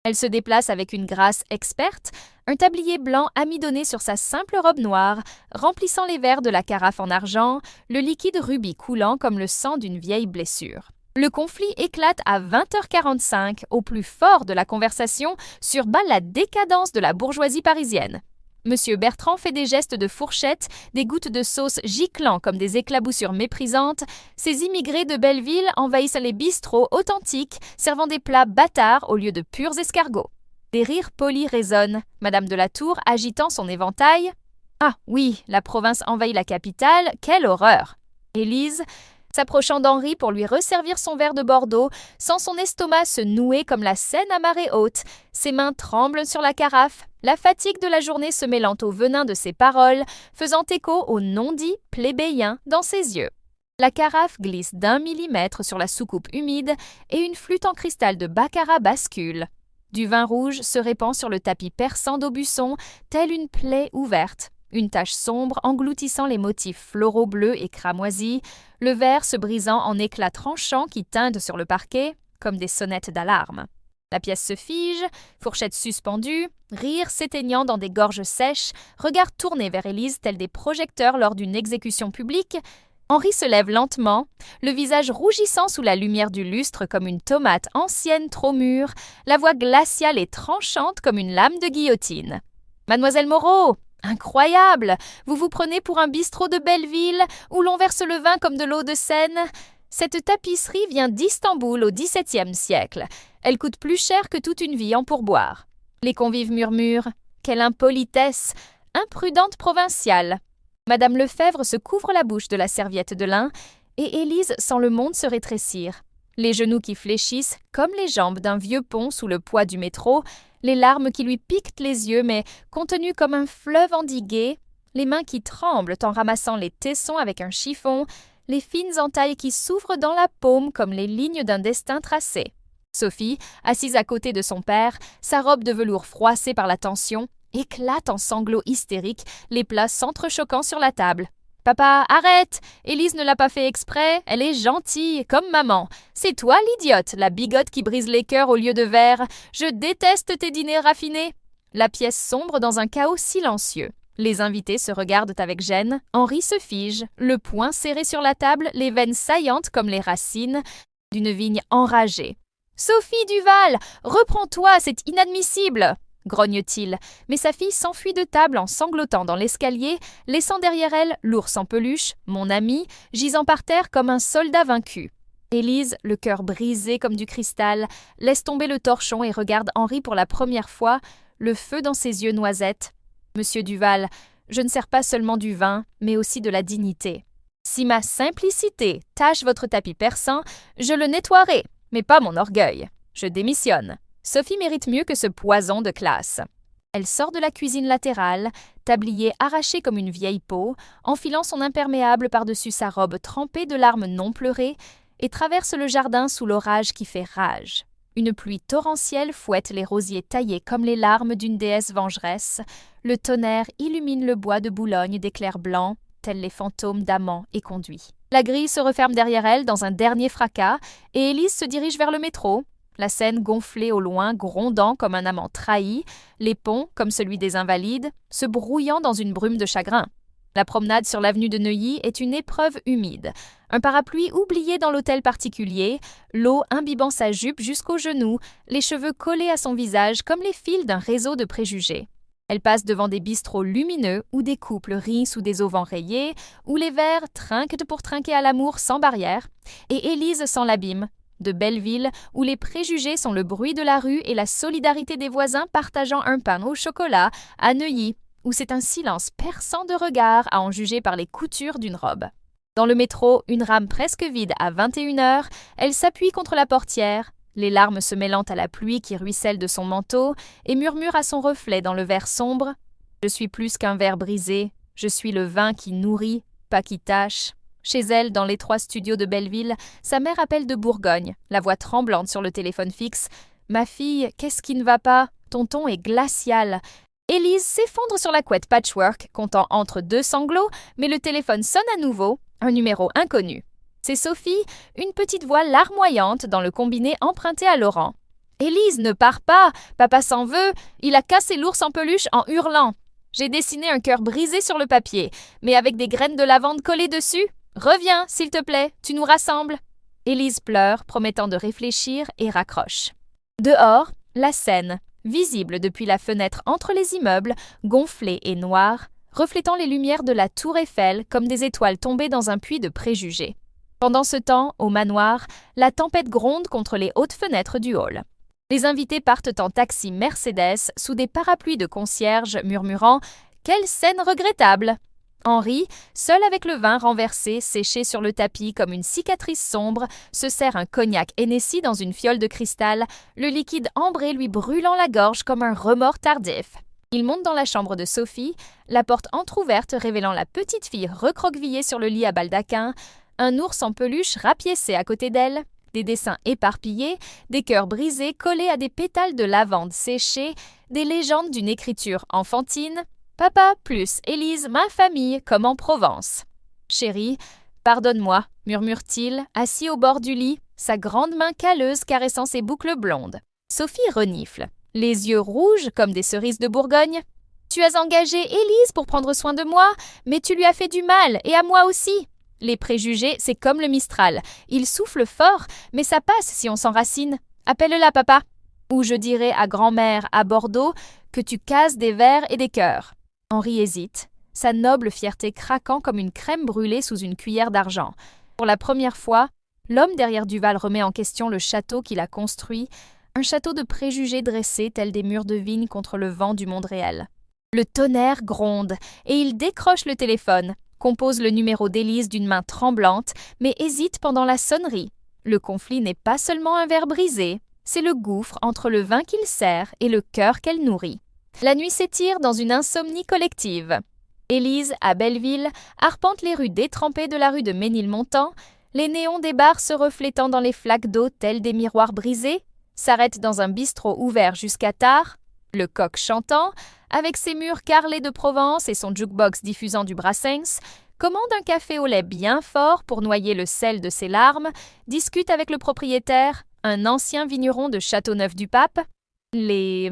Elle se déplace avec une grâce experte, un tablier blanc amidonné sur sa simple robe noire, remplissant les verres de la carafe en argent, le liquide rubis coulant comme le sang d'une vieille blessure. Le conflit éclate à 20h45, au plus fort de la conversation, surbat la décadence de la bourgeoisie parisienne. Monsieur Bertrand fait des gestes de fourchette, des gouttes de sauce giclant comme des éclaboussures méprisantes. Ces immigrés de Belleville envahissent les bistrots authentiques, servant des plats bâtards au lieu de purs escargots. Des rires polis résonnent, Madame de la Tour agitant son éventail. Ah oui, la province envahit la capitale, quelle horreur! Élise, s'approchant d'Henri pour lui resservir son verre de Bordeaux, sent son estomac se nouer comme la Seine à marée haute. Ses mains tremblent sur la carafe, la fatigue de la journée se mêlant au venin de ses paroles, faisant écho au non-dit plébéien dans ses yeux. La carafe glisse d'1 millimètre sur la soucoupe humide et une flûte en cristal de baccarat bascule. Du vin rouge se répand sur le tapis perçant d'Aubusson, telle une plaie ouverte. Une tache sombre engloutissant les motifs floraux bleus et cramoisis, le verre se brisant en éclats tranchants qui teintent sur le parquet, comme des sonnettes d'alarme. La pièce se fige, fourchette suspendue, rire s'éteignant dans des gorges sèches, regard tourné vers Élise tels des projecteurs lors d'une exécution publique. Henri se lève lentement, le visage rougissant sous la lumière du lustre comme une tomate ancienne trop mûre, la voix glaciale et tranchante comme une lame de guillotine. « Mademoiselle Moreau ! Incroyable! Vous vous prenez pour un bistrot de Belleville où l'on verse le vin comme de l'eau de Seine. Cette tapisserie vient d'Istanbul au XVIIe siècle. Elle coûte plus cher que toute une vie en pourboire. » Les convives murmurent « Quelle impolitesse! Imprudente provinciale !» Madame Lefebvre se couvre la bouche de la serviette de lin et Élise sent le monde se rétrécir. Les genoux qui fléchissent comme les jambes d'un vieux pont sous le poids du métro, les larmes qui lui piquent les yeux mais contenues comme un fleuve endigué, les mains qui tremblent en ramassant les tessons avec un chiffon, les fines entailles qui s'ouvrent dans la paume comme les lignes d'un destin tracé. Sophie, assise à côté de son père, sa robe de velours froissée par la tension, éclate en sanglots hystériques, les plats s'entrechoquant sur la table. « Papa, arrête! Élise ne l'a pas fait exprès, elle est gentille, comme maman. C'est toi l'idiote, la bigote qui brise les cœurs au lieu de verre. Je déteste tes dîners raffinés. » La pièce sombre dans un chaos silencieux. Les invités se regardent avec gêne. Henri se fige, le poing serré sur la table, les veines saillantes comme les racines d'une vigne enragée. « Sophie Duval, reprends-toi, c'est inadmissible !» grogne-t-il, mais sa fille s'enfuit de table en sanglotant dans l'escalier, laissant derrière elle l'ours en peluche, mon ami, gisant par terre comme un soldat vaincu. Élise, le cœur brisé comme du cristal, laisse tomber le torchon et regarde Henri pour la première fois, le feu dans ses yeux noisettes. « Monsieur Duval, je ne sers pas seulement du vin, mais aussi de la dignité. Si ma simplicité tache votre tapis perçant, je le nettoierai, mais pas mon orgueil. Je démissionne. » Sophie mérite mieux que ce poison de classe. Elle sort de la cuisine latérale, tablier arraché comme une vieille peau, enfilant son imperméable par-dessus sa robe trempée de larmes non pleurées, et traverse le jardin sous l'orage qui fait rage. Une pluie torrentielle fouette les rosiers taillés comme les larmes d'une déesse vengeresse. Le tonnerre illumine le bois de Boulogne d'éclairs blancs, tels les fantômes d'amants éconduits. La grille se referme derrière elle dans un dernier fracas, et Élise se dirige vers le métro. La Seine gonflée au loin, grondant comme un amant trahi, les ponts, comme celui des Invalides, se brouillant dans une brume de chagrin. La promenade sur l'avenue de Neuilly est une épreuve humide. Un parapluie oublié dans l'hôtel particulier, l'eau imbibant sa jupe jusqu'aux genoux, les cheveux collés à son visage comme les fils d'un réseau de préjugés. Elle passe devant des bistrots lumineux où des couples rient sous des auvents rayés, où les verres trinquent pour trinquer à l'amour sans barrière, et Élise sent l'abîme. De Belleville, où les préjugés sont le bruit de la rue et la solidarité des voisins partageant un pain au chocolat, à Neuilly, où c'est un silence perçant de regard à en juger par les coutures d'une robe. Dans le métro, une rame presque vide à 21h, elle s'appuie contre la portière, les larmes se mêlant à la pluie qui ruisselle de son manteau, et murmure à son reflet dans le verre sombre « Je suis plus qu'un verre brisé, je suis le vin qui nourrit, pas qui tâche ». Chez elle, dans l'étroit studio de Belleville, sa mère appelle de Bourgogne, la voix tremblante sur le téléphone fixe. « Ma fille, qu'est-ce qui ne va pas? Ton ton est glacial. » Élise s'effondre sur la couette patchwork, comptant entre 2 sanglots, mais le téléphone sonne à nouveau, un numéro inconnu. C'est Sophie, une petite voix larmoyante dans le combiné emprunté à Laurent. « Élise, ne pars pas! Papa s'en veut! Il a cassé l'ours en peluche en hurlant. J'ai dessiné un cœur brisé sur le papier, mais avec des graines de lavande collées dessus. Reviens, s'il te plaît, tu nous rassembles. » Élise pleure, promettant de réfléchir, et raccroche. Dehors, la Seine, visible depuis la fenêtre entre les immeubles, gonflée et noire, reflétant les lumières de la tour Eiffel comme des étoiles tombées dans un puits de préjugés. Pendant ce temps, au manoir, la tempête gronde contre les hautes fenêtres du hall. Les invités partent en taxi Mercedes sous des parapluies de concierges murmurant « Quelle scène regrettable !» Henri, seul avec le vin renversé, séché sur le tapis comme une cicatrice sombre, se sert un cognac Hennessy dans une fiole de cristal, le liquide ambré lui brûlant la gorge comme un remords tardif. Il monte dans la chambre de Sophie, la porte entr'ouverte révélant la petite fille recroquevillée sur le lit à baldaquin, un ours en peluche rapiécé à côté d'elle, des dessins éparpillés, des cœurs brisés collés à des pétales de lavande séchés, des légendes d'une écriture enfantine. Papa plus Élise, ma famille, comme en Provence. Chérie, pardonne-moi, murmure-t-il, assis au bord du lit, sa grande main calleuse caressant ses boucles blondes. Sophie renifle, les yeux rouges comme des cerises de Bourgogne. Tu as engagé Élise pour prendre soin de moi, mais tu lui as fait du mal, et à moi aussi. Les préjugés, c'est comme le Mistral. Il souffle fort, mais ça passe si on s'enracine. Appelle-la, papa. Ou je dirai à grand-mère à Bordeaux que tu casses des verres et des cœurs. Henri hésite, sa noble fierté craquant comme une crème brûlée sous une cuillère d'argent. Pour la première fois, l'homme derrière Duval remet en question le château qu'il a construit, un château de préjugés dressés tels des murs de vigne contre le vent du monde réel. Le tonnerre gronde et il décroche le téléphone, compose le numéro d'Élise d'une main tremblante, mais hésite pendant la sonnerie. Le conflit n'est pas seulement un verre brisé, c'est le gouffre entre le vin qu'il sert et le cœur qu'elle nourrit. La nuit s'étire dans une insomnie collective. Élise, à Belleville, arpente les rues détrempées de la rue de Ménilmontant, les néons des bars se reflétant dans les flaques d'eau tels des miroirs brisés, s'arrête dans un bistrot ouvert jusqu'à tard, le coq chantant, avec ses murs carrelés de Provence et son jukebox diffusant du Brassens, commande un café au lait bien fort pour noyer le sel de ses larmes, discute avec le propriétaire, un ancien vigneron de Châteauneuf-du-Pape. Les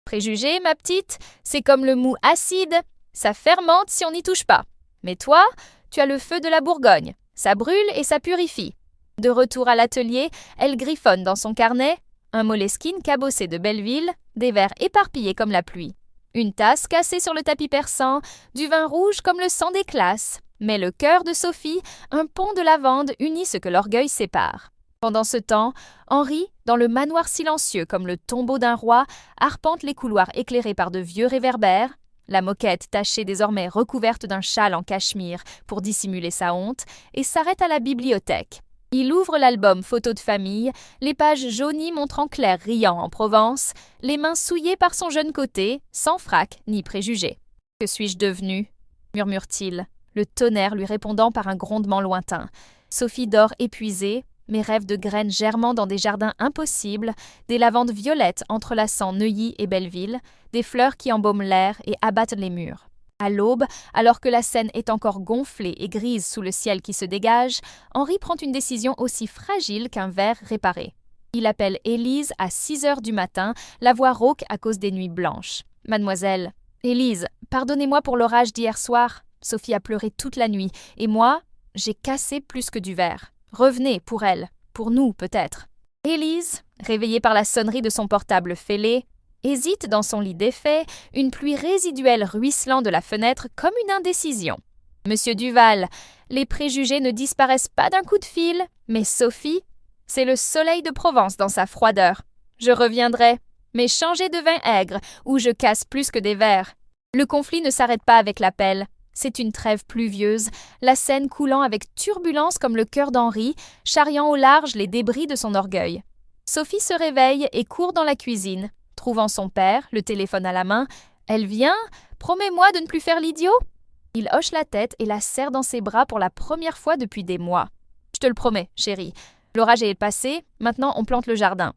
préjugés, ma petite, c'est comme le mou acide, ça fermente si on n'y touche pas. Mais toi, tu as le feu de la Bourgogne, ça brûle et ça purifie. De retour à l'atelier, elle griffonne dans son carnet, un Moleskine cabossé de Belleville, des verres éparpillés comme la pluie. Une tasse cassée sur le tapis persan, du vin rouge comme le sang des classes. Mais le cœur de Sophie, un pont de lavande unit ce que l'orgueil sépare. Pendant ce temps, Henri, dans le manoir silencieux comme le tombeau d'un roi, arpente les couloirs éclairés par de vieux réverbères, la moquette tachée désormais recouverte d'un châle en cachemire pour dissimuler sa honte, et s'arrête à la bibliothèque. Il ouvre l'album Photos de famille, les pages jaunies montrant Claire riant en Provence, les mains souillées par son jeune côté, sans frac ni préjugés. « Que suis-je devenu » murmure-t-il, le tonnerre lui répondant par un grondement lointain. Sophie dort épuisée, mes rêves de graines germant dans des jardins impossibles, des lavandes violettes entrelaçant Neuilly et Belleville, des fleurs qui embaument l'air et abattent les murs. À l'aube, alors que la Seine est encore gonflée et grise sous le ciel qui se dégage, Henri prend une décision aussi fragile qu'un verre réparé. Il appelle Élise à 6 heures du matin, la voix rauque à cause des nuits blanches. « Mademoiselle, Élise, pardonnez-moi pour l'orage d'hier soir. Sophie a pleuré toute la nuit, et moi, j'ai cassé plus que du verre. Revenez pour elle, pour nous peut-être. » Élise, réveillée par la sonnerie de son portable fêlé, hésite dans son lit défait, une pluie résiduelle ruisselant de la fenêtre comme une indécision. « Monsieur Duval, les préjugés ne disparaissent pas d'un coup de fil, mais Sophie, c'est le soleil de Provence dans sa froideur. Je reviendrai, mais changez de vin aigre, ou je casse plus que des verres. Le conflit ne s'arrête pas avec l'appel. C'est une trêve pluvieuse, la Seine coulant avec turbulence comme le cœur d'Henri, charriant au large les débris de son orgueil. Sophie se réveille et court dans la cuisine. Trouvant son père, le téléphone à la main, « Elle vient ? Promets-moi de ne plus faire l'idiot ?» Il hoche la tête et la serre dans ses bras pour la première fois depuis des mois. « Je te le promets, chérie. L'orage est passé, maintenant on plante le jardin. »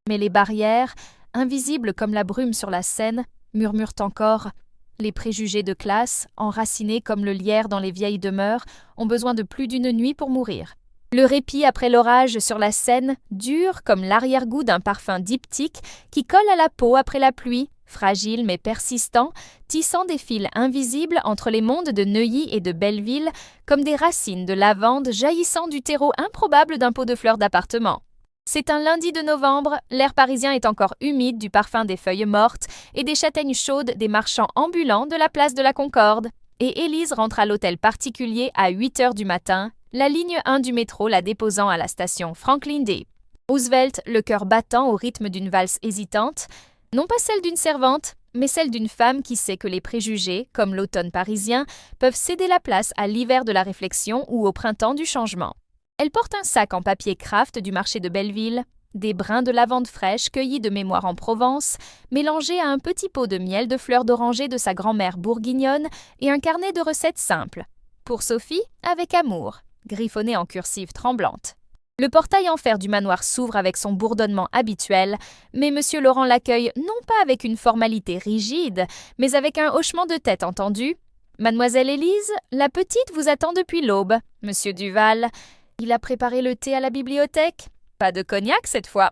Mais les barrières, invisibles comme la brume sur la Seine, murmurent encore. Les préjugés de classe, enracinés comme le lierre dans les vieilles demeures, ont besoin de plus d'une nuit pour mourir. Le répit après l'orage sur la Seine dure comme l'arrière-goût d'un parfum diptyque qui colle à la peau après la pluie, fragile mais persistant, tissant des fils invisibles entre les mondes de Neuilly et de Belleville comme des racines de lavande jaillissant du terreau improbable d'un pot de fleurs d'appartement. C'est un lundi de novembre, l'air parisien est encore humide du parfum des feuilles mortes et des châtaignes chaudes des marchands ambulants de la place de la Concorde. Et Élise rentre à l'hôtel particulier à 8 heures du matin, la ligne 1 du métro la déposant à la station Franklin D. Roosevelt, le cœur battant au rythme d'une valse hésitante, non pas celle d'une servante, mais celle d'une femme qui sait que les préjugés, comme l'automne parisien, peuvent céder la place à l'hiver de la réflexion ou au printemps du changement. Elle porte un sac en papier craft du marché de Belleville, des brins de lavande fraîche cueillis de mémoire en Provence, mélangés à un petit pot de miel de fleurs d'oranger de sa grand-mère bourguignonne et un carnet de recettes simples. Pour Sophie, avec amour, griffonné en cursive tremblante. Le portail en fer du manoir s'ouvre avec son bourdonnement habituel, mais M. Laurent l'accueille non pas avec une formalité rigide, mais avec un hochement de tête entendu. « Mademoiselle Élise, la petite vous attend depuis l'aube. Monsieur Duval, il a préparé le thé à la bibliothèque. Pas de cognac cette fois. »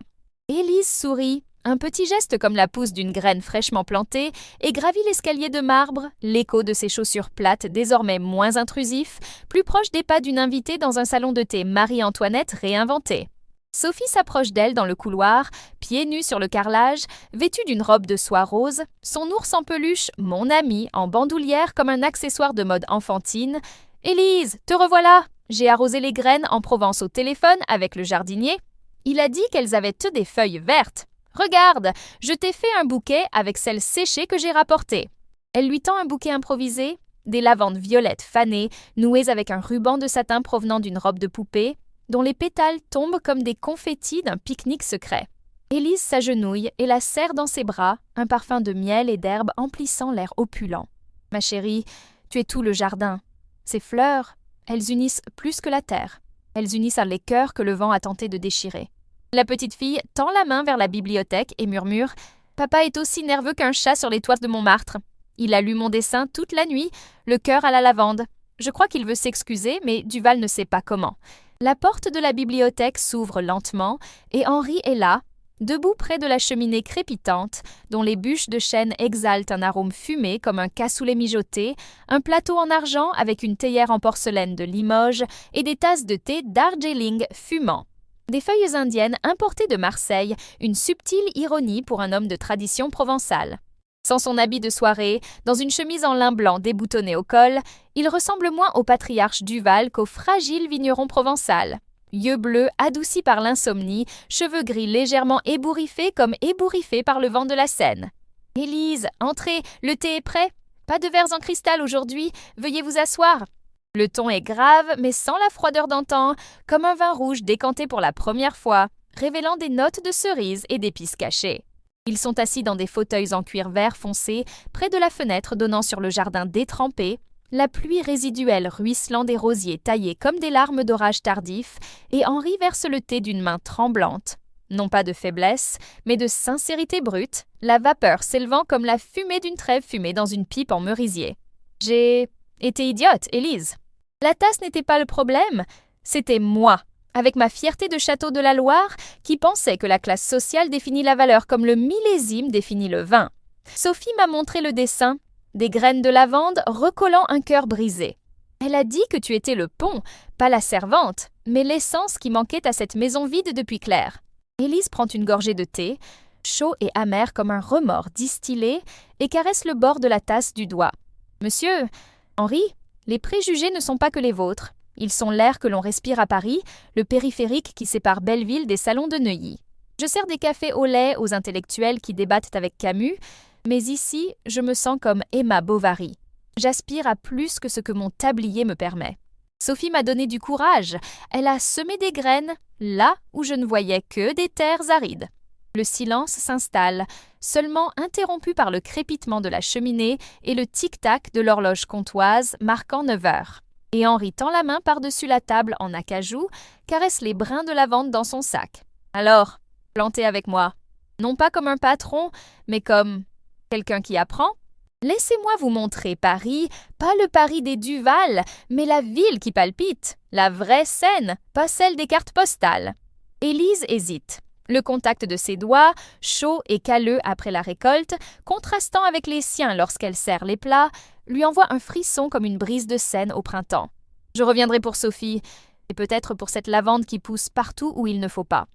Élise sourit, un petit geste comme la pousse d'une graine fraîchement plantée, et gravit l'escalier de marbre, l'écho de ses chaussures plates désormais moins intrusif, plus proche des pas d'une invitée dans un salon de thé Marie-Antoinette réinventé. Sophie s'approche d'elle dans le couloir, pieds nus sur le carrelage, vêtue d'une robe de soie rose, son ours en peluche, mon ami, en bandoulière comme un accessoire de mode enfantine. « Élise, te revoilà! J'ai arrosé les graines en Provence au téléphone avec le jardinier. Il a dit qu'elles avaient des feuilles vertes. Regarde, je t'ai fait un bouquet avec celles séchées que j'ai rapportées. » Elle lui tend un bouquet improvisé, des lavandes violettes fanées, nouées avec un ruban de satin provenant d'une robe de poupée, dont les pétales tombent comme des confettis d'un pique-nique secret. Élise s'agenouille et la serre dans ses bras, un parfum de miel et d'herbe emplissant l'air opulent. « Ma chérie, tu es tout le jardin. Ces fleurs, elles unissent plus que la terre. Elles unissent les cœurs que le vent a tenté de déchirer. » La petite fille tend la main vers la bibliothèque et murmure « Papa est aussi nerveux qu'un chat sur les toits de Montmartre. Il a lu mon dessin toute la nuit, le cœur à la lavande. Je crois qu'il veut s'excuser, mais Duval ne sait pas comment. » La porte de la bibliothèque s'ouvre lentement et Henri est là, debout près de la cheminée crépitante, dont les bûches de chêne exhalent un arôme fumé comme un cassoulet mijoté, un plateau en argent avec une théière en porcelaine de Limoges et des tasses de thé Darjeeling fumant. Des feuilles indiennes importées de Marseille, une subtile ironie pour un homme de tradition provençale. Sans son habit de soirée, dans une chemise en lin blanc déboutonnée au col, il ressemble moins au patriarche Duval qu'au fragile vigneron provençal. Yeux bleus adoucis par l'insomnie, cheveux gris légèrement ébouriffés comme ébouriffés par le vent de la Seine. « Élise, entrez, le thé est prêt. Pas de verres en cristal aujourd'hui, veuillez vous asseoir. » Le ton est grave, mais sans la froideur d'antan, comme un vin rouge décanté pour la première fois, révélant des notes de cerises et d'épices cachées. Ils sont assis dans des fauteuils en cuir vert foncé, près de la fenêtre donnant sur le jardin détrempé, la pluie résiduelle ruisselant des rosiers taillés comme des larmes d'orage tardif, et Henri verse le thé d'une main tremblante. Non pas de faiblesse, mais de sincérité brute, la vapeur s'élevant comme la fumée d'une trève fumée dans une pipe en merisier. « J'ai été idiote, Élise. La tasse n'était pas le problème, c'était moi, avec ma fierté de château de la Loire, qui pensait que la classe sociale définit la valeur comme le millésime définit le vin. Sophie m'a montré le dessin, des graines de lavande recollant un cœur brisé. Elle a dit que tu étais le pont, pas la servante, mais l'essence qui manquait à cette maison vide depuis Claire. » Élise prend une gorgée de thé, chaud et amer comme un remords distillé, et caresse le bord de la tasse du doigt. « Monsieur, Henri, les préjugés ne sont pas que les vôtres. Ils sont l'air que l'on respire à Paris, le périphérique qui sépare Belleville des salons de Neuilly. Je sers des cafés au lait aux intellectuels qui débattent avec Camus, mais ici, je me sens comme Emma Bovary. J'aspire à plus que ce que mon tablier me permet. Sophie m'a donné du courage. Elle a semé des graines, là où je ne voyais que des terres arides. » Le silence s'installe, seulement interrompu par le crépitement de la cheminée et le tic-tac de l'horloge comtoise marquant 9 heures. Et Henri tend la main par-dessus la table en acajou, caresse les brins de lavande dans son sac. « Alors, plantez avec moi. Non pas comme un patron, mais comme quelqu'un qui apprend. Laissez-moi vous montrer Paris, pas le Paris des Duval, mais la ville qui palpite, la vraie Seine, pas celle des cartes postales. » Élise hésite. Le contact de ses doigts, chauds et calleux après la récolte, contrastant avec les siens lorsqu'elle serre les plats, lui envoie un frisson comme une brise de Seine au printemps. Je reviendrai pour Sophie, et peut-être pour cette lavande qui pousse partout où il ne faut pas.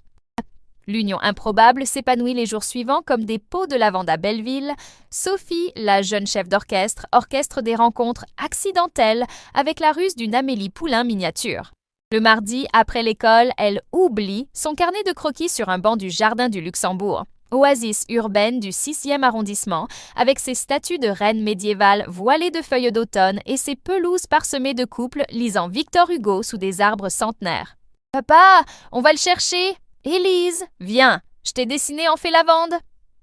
L'union improbable s'épanouit les jours suivants comme des pots de lavande à Belleville. Sophie, la jeune chef d'orchestre, orchestre des rencontres accidentelles avec la ruse d'une Amélie Poulain miniature. Le mardi, après l'école, elle oublie son carnet de croquis sur un banc du Jardin du Luxembourg, oasis urbaine du 6e arrondissement, avec ses statues de reines médiévales voilées de feuilles d'automne et ses pelouses parsemées de couples lisant Victor Hugo sous des arbres centenaires. « Papa, on va le chercher! Élise, viens, je t'ai dessiné en fée lavande! »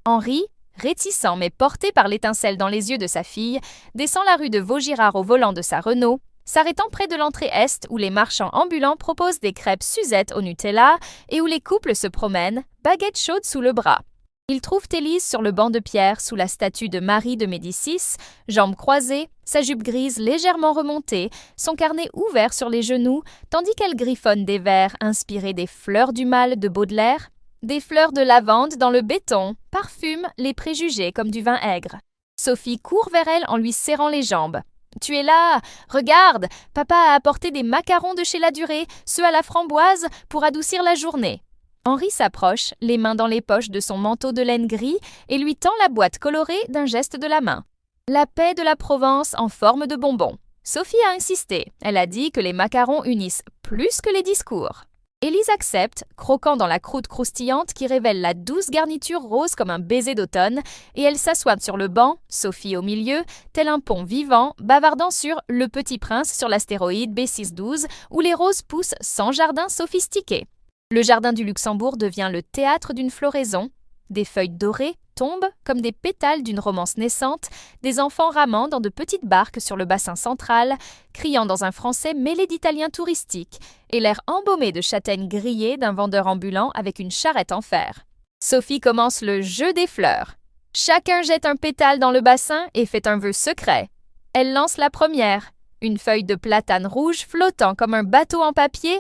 Henri, réticent mais porté par l'étincelle dans les yeux de sa fille, descend la rue de Vaugirard au volant de sa Renault, s'arrêtant près de l'entrée est où les marchands ambulants proposent des crêpes Suzette au Nutella et où les couples se promènent, baguettes chaudes sous le bras. Ils trouvent Élise sur le banc de pierre sous la statue de Marie de Médicis, jambes croisées, sa jupe grise légèrement remontée, son carnet ouvert sur les genoux, tandis qu'elle griffonne des vers inspirés des fleurs du mal de Baudelaire. Des fleurs de lavande dans le béton parfument les préjugés comme du vin aigre. Sophie court vers elle en lui serrant les jambes. « Tu es là! Regarde! Papa a apporté des macarons de chez Ladurée, ceux à la framboise, pour adoucir la journée. » Henri s'approche, les mains dans les poches de son manteau de laine gris, et lui tend la boîte colorée d'un geste de la main. La paix de la Provence en forme de bonbons. Sophie a insisté. Elle a dit que les macarons unissent plus que les discours. Élise accepte, croquant dans la croûte croustillante qui révèle la douce garniture rose comme un baiser d'automne, et elle s'assoit sur le banc, Sophie au milieu, tel un pont vivant, bavardant sur Le Petit Prince sur l'astéroïde B612, où les roses poussent sans jardin sophistiqué. Le jardin du Luxembourg devient le théâtre d'une floraison. Des feuilles dorées tombent comme des pétales d'une romance naissante, des enfants ramant dans de petites barques sur le bassin central, criant dans un français mêlé d'italien touristique, et l'air embaumé de châtaignes grillées d'un vendeur ambulant avec une charrette en fer. Sophie commence le jeu des fleurs. Chacun jette un pétale dans le bassin et fait un vœu secret. Elle lance la première, une feuille de platane rouge flottant comme un bateau en papier.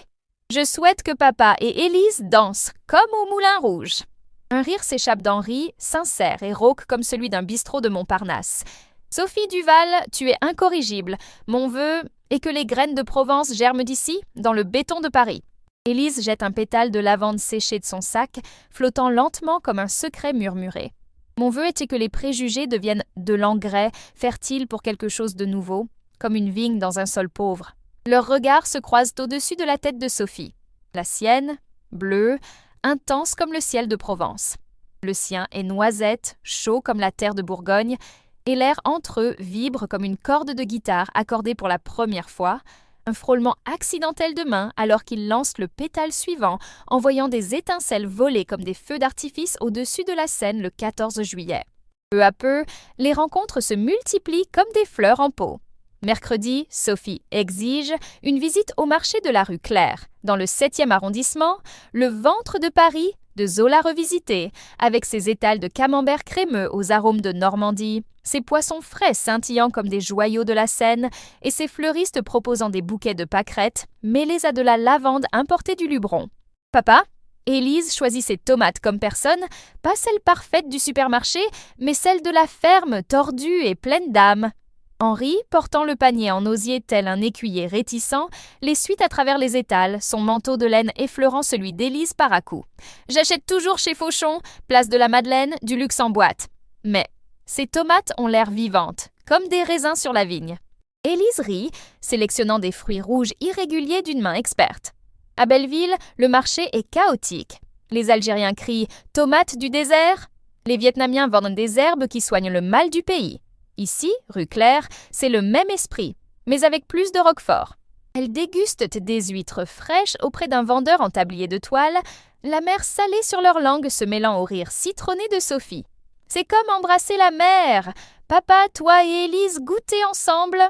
Je souhaite que papa et Élise dansent comme au Moulin Rouge. Un rire s'échappe d'Henri, sincère et rauque comme celui d'un bistrot de Montparnasse. Sophie Duval, tu es incorrigible. Mon vœu est que les graines de Provence germent d'ici, dans le béton de Paris. Élise jette un pétale de lavande séché de son sac, flottant lentement comme un secret murmuré. Mon vœu était que les préjugés deviennent de l'engrais, fertile pour quelque chose de nouveau, comme une vigne dans un sol pauvre. Leurs regards se croisent au-dessus de la tête de Sophie. La sienne, bleue, intense comme le ciel de Provence. Le sien est noisette, chaud comme la terre de Bourgogne, et l'air entre eux vibre comme une corde de guitare accordée pour la première fois, un frôlement accidentel de main alors qu'il lance le pétale suivant, envoyant des étincelles voler comme des feux d'artifice au-dessus de la Seine le 14 juillet. Peu à peu, les rencontres se multiplient comme des fleurs en pot. Mercredi, Sophie exige une visite au marché de la rue Claire, dans le 7e arrondissement, le ventre de Paris de Zola revisité, avec ses étals de camembert crémeux aux arômes de Normandie, ses poissons frais scintillant comme des joyaux de la Seine et ses fleuristes proposant des bouquets de pâquerettes mêlés à de la lavande importée du Luberon. Papa, Élise choisit ses tomates comme personne, pas celles parfaites du supermarché, mais celles de la ferme, tordues et pleines d'âme. Henri, portant le panier en osier tel un écuyer réticent, les suit à travers les étals, son manteau de laine effleurant celui d'Élise par à-coups. « J'achète toujours chez Fauchon, place de la Madeleine, du luxe en boîte. » Mais ces tomates ont l'air vivantes, comme des raisins sur la vigne. Élise rit, sélectionnant des fruits rouges irréguliers d'une main experte. À Belleville, le marché est chaotique. Les Algériens crient « Tomates du désert !» Les Vietnamiens vendent des herbes qui soignent le mal du pays. Ici, rue Claire, c'est le même esprit, mais avec plus de roquefort. Elle déguste des huîtres fraîches auprès d'un vendeur en tablier de toile, la mer salée sur leur langue se mêlant au rire citronné de Sophie. C'est comme embrasser la mer. Papa, toi et Élise goûtez ensemble.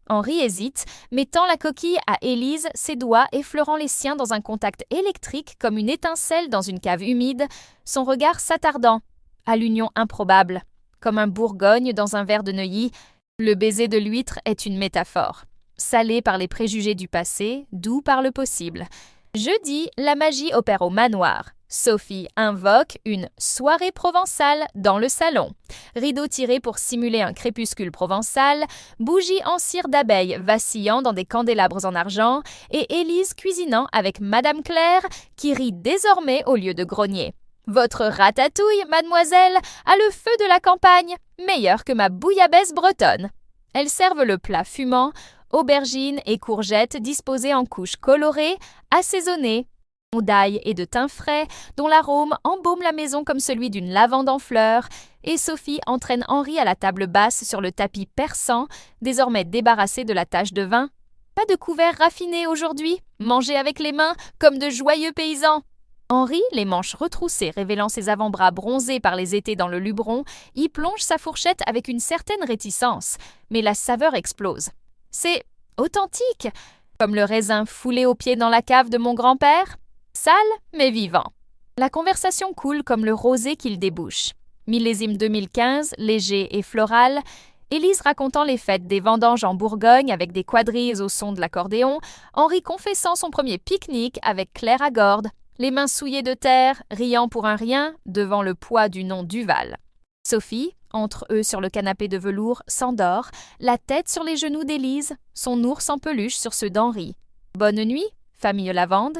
Henri hésite, mettant la coquille à Élise, ses doigts effleurant les siens dans un contact électrique comme une étincelle dans une cave humide, son regard s'attardant à l'union improbable. Comme un Bourgogne dans un verre de Neuilly, le baiser de l'huître est une métaphore. Salé par les préjugés du passé, doux par le possible. Jeudi, la magie opère au manoir. Sophie invoque une soirée provençale dans le salon. Rideau tiré pour simuler un crépuscule provençal, bougies en cire d'abeille vacillant dans des candélabres en argent et Élise cuisinant avec Madame Claire qui rit désormais au lieu de grogner. Votre ratatouille, mademoiselle, a le feu de la campagne, meilleur que ma bouillabaisse bretonne. Elles servent le plat fumant, aubergines et courgettes disposées en couches colorées, assaisonnées, d'ail et de thym frais, dont l'arôme embaume la maison comme celui d'une lavande en fleurs, et Sophie entraîne Henri à la table basse sur le tapis persan, désormais débarrassé de la tache de vin. Pas de couvert raffiné aujourd'hui, mangez avec les mains comme de joyeux paysans. Henri, les manches retroussées révélant ses avant-bras bronzés par les étés dans le Luberon, y plonge sa fourchette avec une certaine réticence, mais la saveur explose. C'est authentique, comme le raisin foulé au pied dans la cave de mon grand-père. Sale, mais vivant. La conversation coule comme le rosé qu'il débouche. Millésime 2015, léger et floral, Élise racontant les fêtes des vendanges en Bourgogne avec des quadrilles au son de l'accordéon, Henri confessant son premier pique-nique avec Claire à Gordes, les mains souillées de terre, riant pour un rien, devant le poids du nom Duval. Sophie, entre eux sur le canapé de velours, s'endort, la tête sur les genoux d'Élise, son ours en peluche sur ceux d'Henri. Bonne nuit, famille Lavande.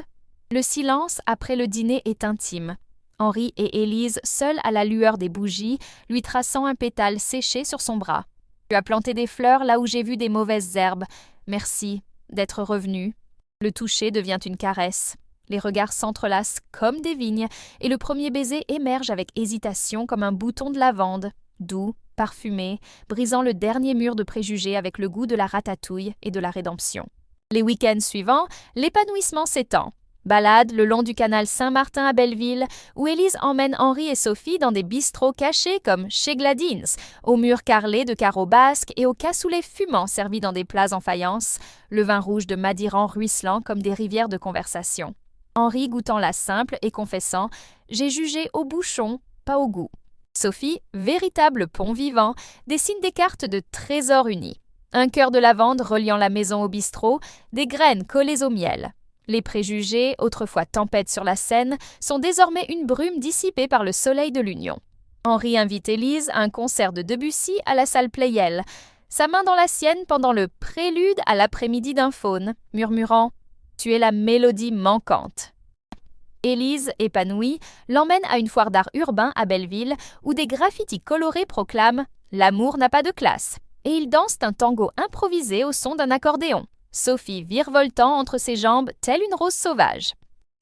Le silence après le dîner est intime. Henri et Élise, seuls à la lueur des bougies, lui traçant un pétale séché sur son bras. « Tu as planté des fleurs là où j'ai vu des mauvaises herbes. Merci d'être revenu. » Le toucher devient une caresse. Les regards s'entrelacent comme des vignes et le premier baiser émerge avec hésitation comme un bouton de lavande, doux, parfumé, brisant le dernier mur de préjugés avec le goût de la ratatouille et de la rédemption. Les week-ends suivants, l'épanouissement s'étend. Balade le long du canal Saint-Martin à Belleville, où Élise emmène Henri et Sophie dans des bistrots cachés comme chez Gladines, aux murs carrelés de carreaux basques et aux cassoulets fumants servis dans des plats en faïence, le vin rouge de Madiran ruisselant comme des rivières de conversation. Henri goûtant la simple et confessant « J'ai jugé au bouchon, pas au goût ». Sophie, véritable pont vivant, dessine des cartes de trésors unis. Un cœur de lavande reliant la maison au bistrot, des graines collées au miel. Les préjugés, autrefois tempête sur la Seine, sont désormais une brume dissipée par le soleil de l'union. Henri invite Élise à un concert de Debussy à la salle Pleyel, sa main dans la sienne pendant le prélude à l'après-midi d'un faune, murmurant « Tu es la mélodie manquante ». Élise, épanouie, l'emmène à une foire d'art urbain à Belleville où des graffitis colorés proclament « L'amour n'a pas de classe » et ils dansent un tango improvisé au son d'un accordéon. Sophie virevoltant entre ses jambes, telle une rose sauvage.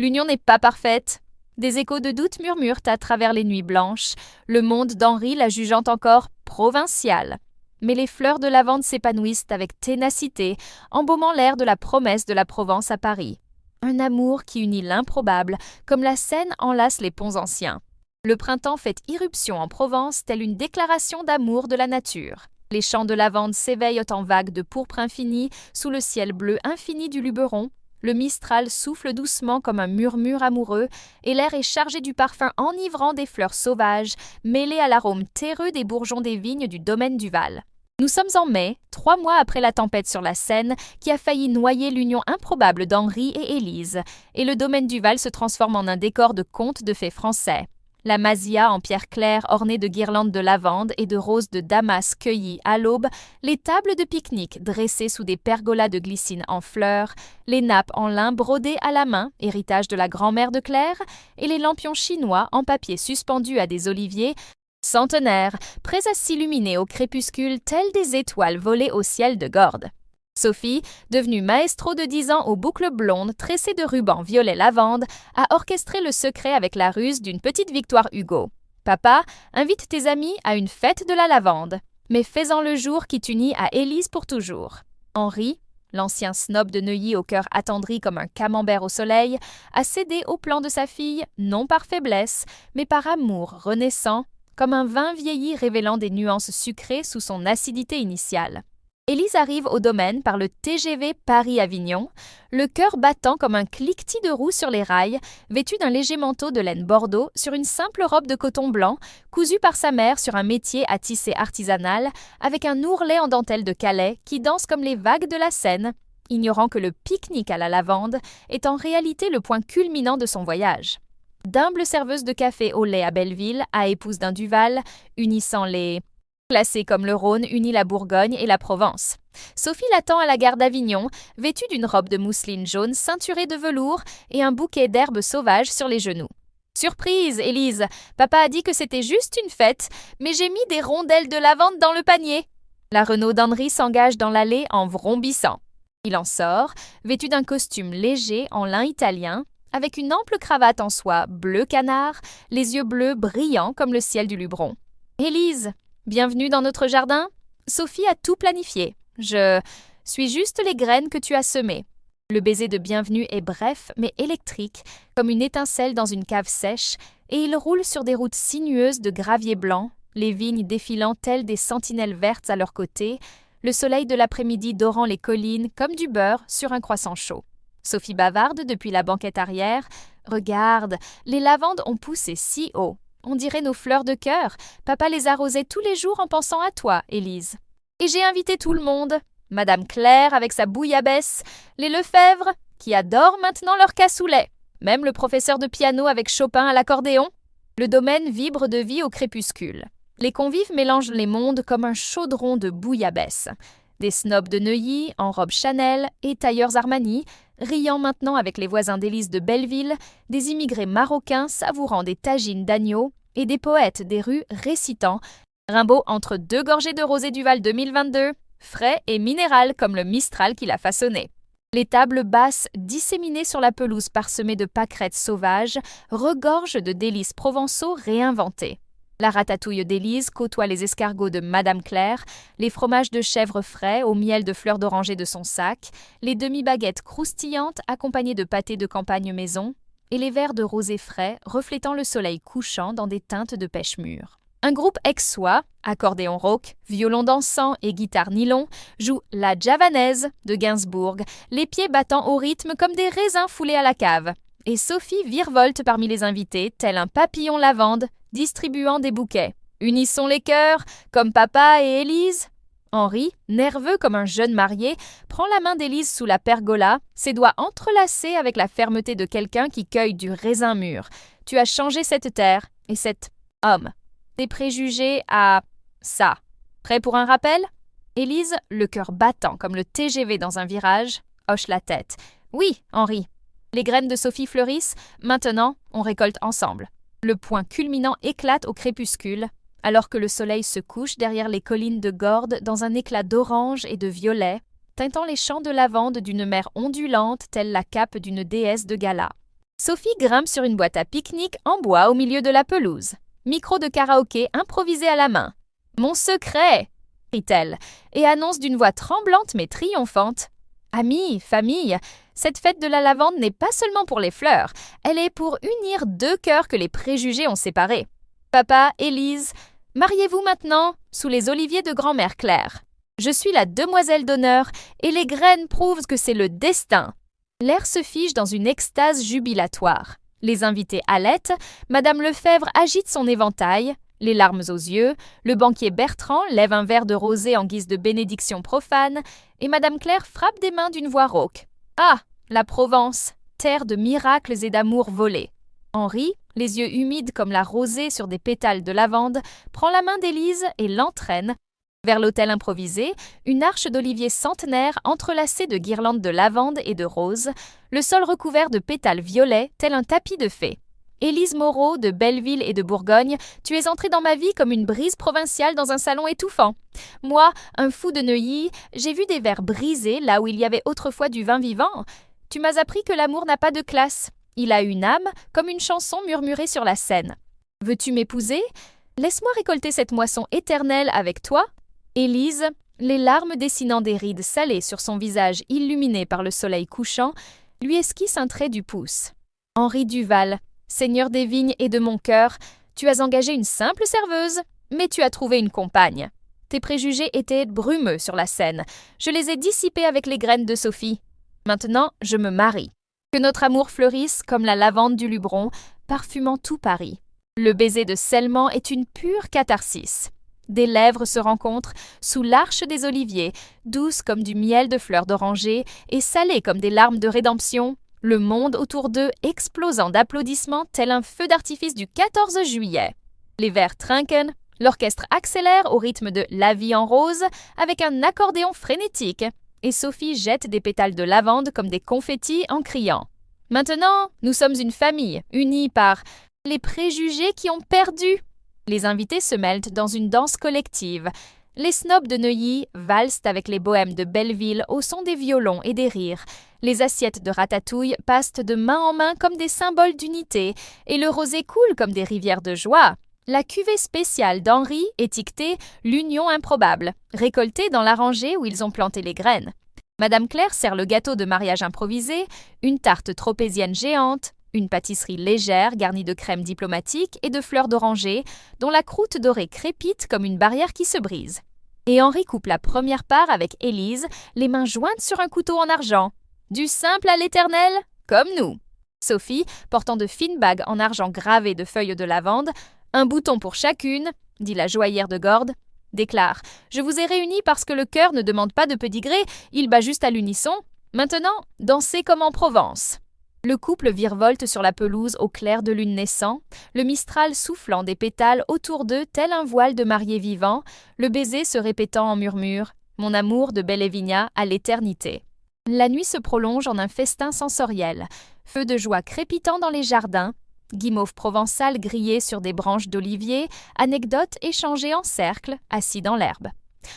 L'union n'est pas parfaite. Des échos de doute murmurent à travers les nuits blanches, le monde d'Henri la jugeant encore provinciale. Mais les fleurs de lavande s'épanouissent avec ténacité, embaumant l'air de la promesse de la Provence à Paris. Un amour qui unit l'improbable, comme la Seine enlace les ponts anciens. Le printemps fait irruption en Provence, telle une déclaration d'amour de la nature. Les champs de lavande s'éveillent en vagues de pourpre infini sous le ciel bleu infini du Luberon. Le mistral souffle doucement comme un murmure amoureux et l'air est chargé du parfum enivrant des fleurs sauvages, mêlé à l'arôme terreux des bourgeons des vignes du domaine du Val. Nous sommes en mai, 3 mois après la tempête sur la Seine qui a failli noyer l'union improbable d'Henri et Élise, et le domaine du Val se transforme en un décor de contes de fées français. La masia en pierre claire ornée de guirlandes de lavande et de roses de Damas cueillies à l'aube, les tables de pique-nique dressées sous des pergolas de glycine en fleurs, les nappes en lin brodées à la main, héritage de la grand-mère de Claire, et les lampions chinois en papier suspendus à des oliviers, centenaires, prêts à s'illuminer au crépuscule tels des étoiles volées au ciel de Gordes. Sophie, devenue maestro de 10 ans aux boucles blondes tressées de rubans violet lavande, a orchestré le secret avec la ruse d'une petite Victoire Hugo. Papa, invite tes amis à une fête de la lavande, mais fais-en le jour qui t'unit à Élise pour toujours. Henri, l'ancien snob de Neuilly au cœur attendri comme un camembert au soleil, a cédé au plan de sa fille, non par faiblesse, mais par amour renaissant, comme un vin vieilli révélant des nuances sucrées sous son acidité initiale. Élise arrive au domaine par le TGV Paris-Avignon, le cœur battant comme un cliquetis de roues sur les rails, vêtue d'un léger manteau de laine bordeaux sur une simple robe de coton blanc, cousue par sa mère sur un métier à tisser artisanal, avec un ourlet en dentelle de Calais qui danse comme les vagues de la Seine, ignorant que le pique-nique à la lavande est en réalité le point culminant de son voyage. D'humble serveuse de café au lait à Belleville, à épouse d'un Duval, unissant les classée comme le Rhône unit la Bourgogne et la Provence. Sophie l'attend à la gare d'Avignon, vêtue d'une robe de mousseline jaune ceinturée de velours et un bouquet d'herbes sauvages sur les genoux. « Surprise, Élise! Papa a dit que c'était juste une fête, mais j'ai mis des rondelles de lavande dans le panier. » La Renault d'Henri s'engage dans l'allée en vrombissant. Il en sort, vêtu d'un costume léger en lin italien, avec une ample cravate en soie bleu canard, les yeux bleus brillants comme le ciel du Luberon. « Élise, bienvenue dans notre jardin. Sophie a tout planifié. Je suis juste les graines que tu as semées. » Le baiser de bienvenue est bref mais électrique, comme une étincelle dans une cave sèche, et il roule sur des routes sinueuses de gravier blanc, les vignes défilant telles des sentinelles vertes à leurs côtés, le soleil de l'après-midi dorant les collines comme du beurre sur un croissant chaud. Sophie bavarde depuis la banquette arrière. « Regarde, les lavandes ont poussé si haut. On dirait nos fleurs de cœur. Papa les arrosait tous les jours en pensant à toi, Élise. Et j'ai invité tout le monde. Madame Claire avec sa bouillabaisse, les Lefebvre, qui adorent maintenant leur cassoulet, même le professeur de piano avec Chopin à l'accordéon. Le domaine vibre de vie au crépuscule. Les convives mélangent les mondes comme un chaudron de bouillabaisse. Des snobs de Neuilly, en robe Chanel et tailleurs Armani, riant maintenant avec les voisins d'Élise de Belleville, des immigrés marocains savourant des tagines d'agneau et des poètes des rues récitant « Rimbaud entre deux gorgées de rosé du Val 2022 », frais et minéral comme le Mistral qu'il a façonné. Les tables basses disséminées sur la pelouse parsemée de pâquerettes sauvages regorgent de délices provençaux réinventés. La ratatouille d'Élise côtoie les escargots de Madame Claire, les fromages de chèvre frais au miel de fleurs d'oranger de son sac, les demi-baguettes croustillantes accompagnées de pâté de campagne maison, et les verres de rosé frais reflétant le soleil couchant dans des teintes de pêche mûre. Un groupe aixois, accordéon rauque, violon dansant et guitare nylon, joue La Javanaise de Gainsbourg, les pieds battant au rythme comme des raisins foulés à la cave. Et Sophie virevolte parmi les invités, tel un papillon lavande, distribuant des bouquets. Unissons les cœurs, comme papa et Élise. Henri, nerveux comme un jeune marié, prend la main d'Élise sous la pergola, ses doigts entrelacés avec la fermeté de quelqu'un qui cueille du raisin mûr. Tu as changé cette terre et cet homme. Tes préjugés à ça. Prêt pour un rappel? Élise, le cœur battant comme le TGV dans un virage, hoche la tête. Oui, Henri. Les graines de Sophie fleurissent, maintenant on récolte ensemble. Le point culminant éclate au crépuscule, alors que le soleil se couche derrière les collines de Gordes dans un éclat d'orange et de violet, teintant les champs de lavande d'une mer ondulante telle la cape d'une déesse de gala. Sophie grimpe sur une boîte à pique-nique en bois au milieu de la pelouse. Micro de karaoké improvisé à la main. « Mon secret !» crie-t-elle, et annonce d'une voix tremblante mais triomphante. « Amis, famille, cette fête de la lavande n'est pas seulement pour les fleurs, elle est pour unir deux cœurs que les préjugés ont séparés. Papa, Élise, mariez-vous maintenant sous les oliviers de grand-mère Claire. Je suis la demoiselle d'honneur et les graines prouvent que c'est le destin. » L'air se fige dans une extase jubilatoire. Les invités halètent, Madame Lefebvre agite son éventail, les larmes aux yeux, le banquier Bertrand lève un verre de rosé en guise de bénédiction profane, et Madame Claire frappe des mains d'une voix rauque. Ah, la Provence, terre de miracles et d'amour volés. Henri, les yeux humides comme la rosée sur des pétales de lavande, prend la main d'Élise et l'entraîne vers l'autel improvisé, une arche d'olivier centenaire entrelacée de guirlandes de lavande et de roses, le sol recouvert de pétales violets, tel un tapis de fées. Élise Moreau, de Belleville et de Bourgogne, tu es entrée dans ma vie comme une brise provinciale dans un salon étouffant. Moi, un fou de Neuilly, j'ai vu des verres brisés là où il y avait autrefois du vin vivant. Tu m'as appris que l'amour n'a pas de classe. Il a une âme, comme une chanson murmurée sur la Seine. Veux-tu m'épouser? Laisse-moi récolter cette moisson éternelle avec toi. Élise, les larmes dessinant des rides salées sur son visage illuminé par le soleil couchant, lui esquisse un trait du pouce. Henri Duval, seigneur des vignes et de mon cœur, tu as engagé une simple serveuse, mais tu as trouvé une compagne. Tes préjugés étaient brumeux sur la scène. Je les ai dissipés avec les graines de Sophie. Maintenant, je me marie. Que notre amour fleurisse comme la lavande du Luberon, parfumant tout Paris. Le baiser de scellement est une pure catharsis. Des lèvres se rencontrent sous l'arche des oliviers, douces comme du miel de fleurs d'oranger et salées comme des larmes de rédemption, le monde autour d'eux explosant d'applaudissements tel un feu d'artifice du 14 juillet. Les verres trinquent, l'orchestre accélère au rythme de La vie en rose avec un accordéon frénétique, et Sophie jette des pétales de lavande comme des confettis en criant « Maintenant, nous sommes une famille, unie par les préjugés qui ont perdu !» Les invités se mêlent dans une danse collective. Les snobs de Neuilly valsent avec les bohèmes de Belleville au son des violons et des rires. Les assiettes de ratatouille passent de main en main comme des symboles d'unité, et le rosé coule comme des rivières de joie. La cuvée spéciale d'Henri, étiquetée « L'union improbable », récoltée dans la rangée où ils ont planté les graines. Madame Claire sert le gâteau de mariage improvisé, une tarte tropézienne géante, une pâtisserie légère garnie de crème diplomatique et de fleurs d'oranger, dont la croûte dorée crépite comme une barrière qui se brise. Et Henri coupe la première part avec Élise, les mains jointes sur un couteau en argent. Du simple à l'éternel, comme nous. Sophie, portant de fines bagues en argent gravées de feuilles de lavande, un bouton pour chacune, dit la joaillière de Gordes, déclare « Je vous ai réunis parce que le cœur ne demande pas de pédigré, il bat juste à l'unisson. Maintenant, dansez comme en Provence. » Le couple virevolte sur la pelouse au clair de lune naissant, le mistral soufflant des pétales autour d'eux tel un voile de mariés vivants, le baiser se répétant en murmure « Mon amour de Belle-Évigna à l'éternité ». La nuit se prolonge en un festin sensoriel, feu de joie crépitant dans les jardins, guimauve provençale grillée sur des branches d'olivier, anecdotes échangées en cercle, assis dans l'herbe.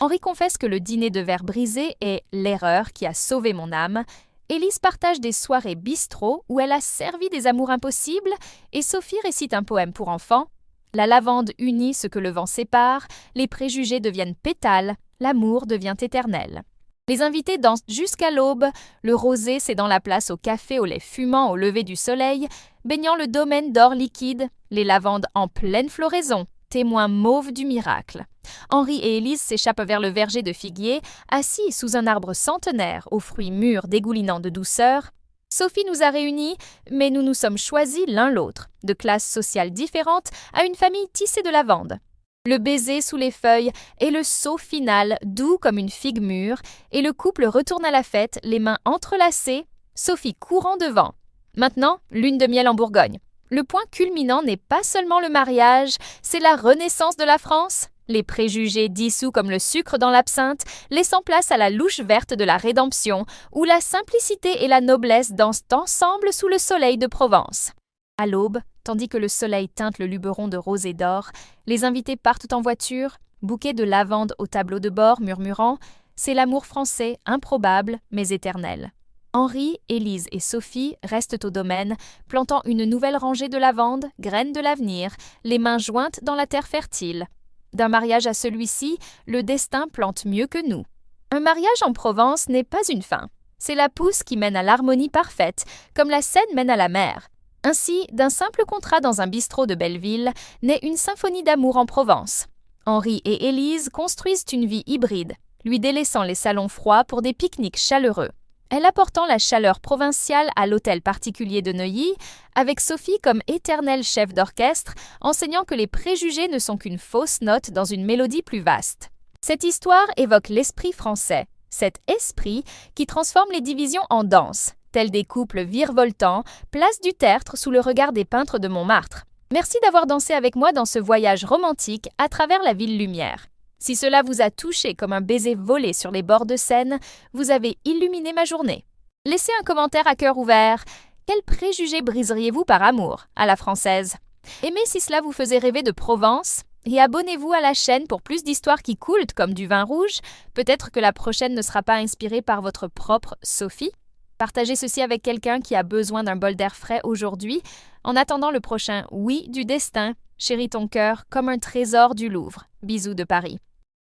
Henri confesse que le dîner de verre brisé est « l'erreur qui a sauvé mon âme ». Élise partage des soirées bistrot où elle a servi des amours impossibles et Sophie récite un poème pour enfants. La lavande unit ce que le vent sépare, les préjugés deviennent pétales, l'amour devient éternel. Les invités dansent jusqu'à l'aube, le rosé cédant la place au café au lait fumant au lever du soleil, baignant le domaine d'or liquide, les lavandes en pleine floraison, témoins mauves du miracle. Henri et Élise s'échappent vers le verger de figuier, assis sous un arbre centenaire aux fruits mûrs dégoulinant de douceur. Sophie nous a réunis, mais nous nous sommes choisis l'un l'autre, de classes sociales différentes à une famille tissée de lavande. Le baiser sous les feuilles est le saut final, doux comme une figue mûre, et le couple retourne à la fête, les mains entrelacées, Sophie courant devant. Maintenant, lune de miel en Bourgogne. Le point culminant n'est pas seulement le mariage, c'est la renaissance de la France. Les préjugés dissous comme le sucre dans l'absinthe, laissant place à la louche verte de la rédemption, où la simplicité et la noblesse dansent ensemble sous le soleil de Provence. À l'aube, tandis que le soleil teinte le luberon de rose et d'or, les invités partent en voiture, bouquets de lavande au tableau de bord, murmurant « C'est l'amour français, improbable, mais éternel ». Henri, Élise et Sophie restent au domaine, plantant une nouvelle rangée de lavandes, graines de l'avenir, les mains jointes dans la terre fertile. D'un mariage à celui-ci, le destin plante mieux que nous. Un mariage en Provence n'est pas une fin. C'est la pousse qui mène à l'harmonie parfaite, comme la Seine mène à la mer. Ainsi, d'un simple contrat dans un bistrot de Belleville, naît une symphonie d'amour en Provence. Henri et Élise construisent une vie hybride, lui délaissant les salons froids pour des pique-niques chaleureux. Elle apportant la chaleur provinciale à l'hôtel particulier de Neuilly, avec Sophie comme éternelle chef d'orchestre, enseignant que les préjugés ne sont qu'une fausse note dans une mélodie plus vaste. Cette histoire évoque l'esprit français, cet esprit qui transforme les divisions en danse, tels des couples virevoltants, place du Tertre sous le regard des peintres de Montmartre. Merci d'avoir dansé avec moi dans ce voyage romantique à travers la ville lumière. Si cela vous a touché comme un baiser volé sur les bords de Seine, vous avez illuminé ma journée. Laissez un commentaire à cœur ouvert. Quels préjugés briseriez-vous par amour à la française? Aimez si cela vous faisait rêver de Provence et abonnez-vous à la chaîne pour plus d'histoires qui coulent comme du vin rouge. Peut-être que la prochaine ne sera pas inspirée par votre propre Sophie. Partagez ceci avec quelqu'un qui a besoin d'un bol d'air frais aujourd'hui. En attendant le prochain Oui du destin, chéris ton cœur comme un trésor du Louvre. Bisous de Paris.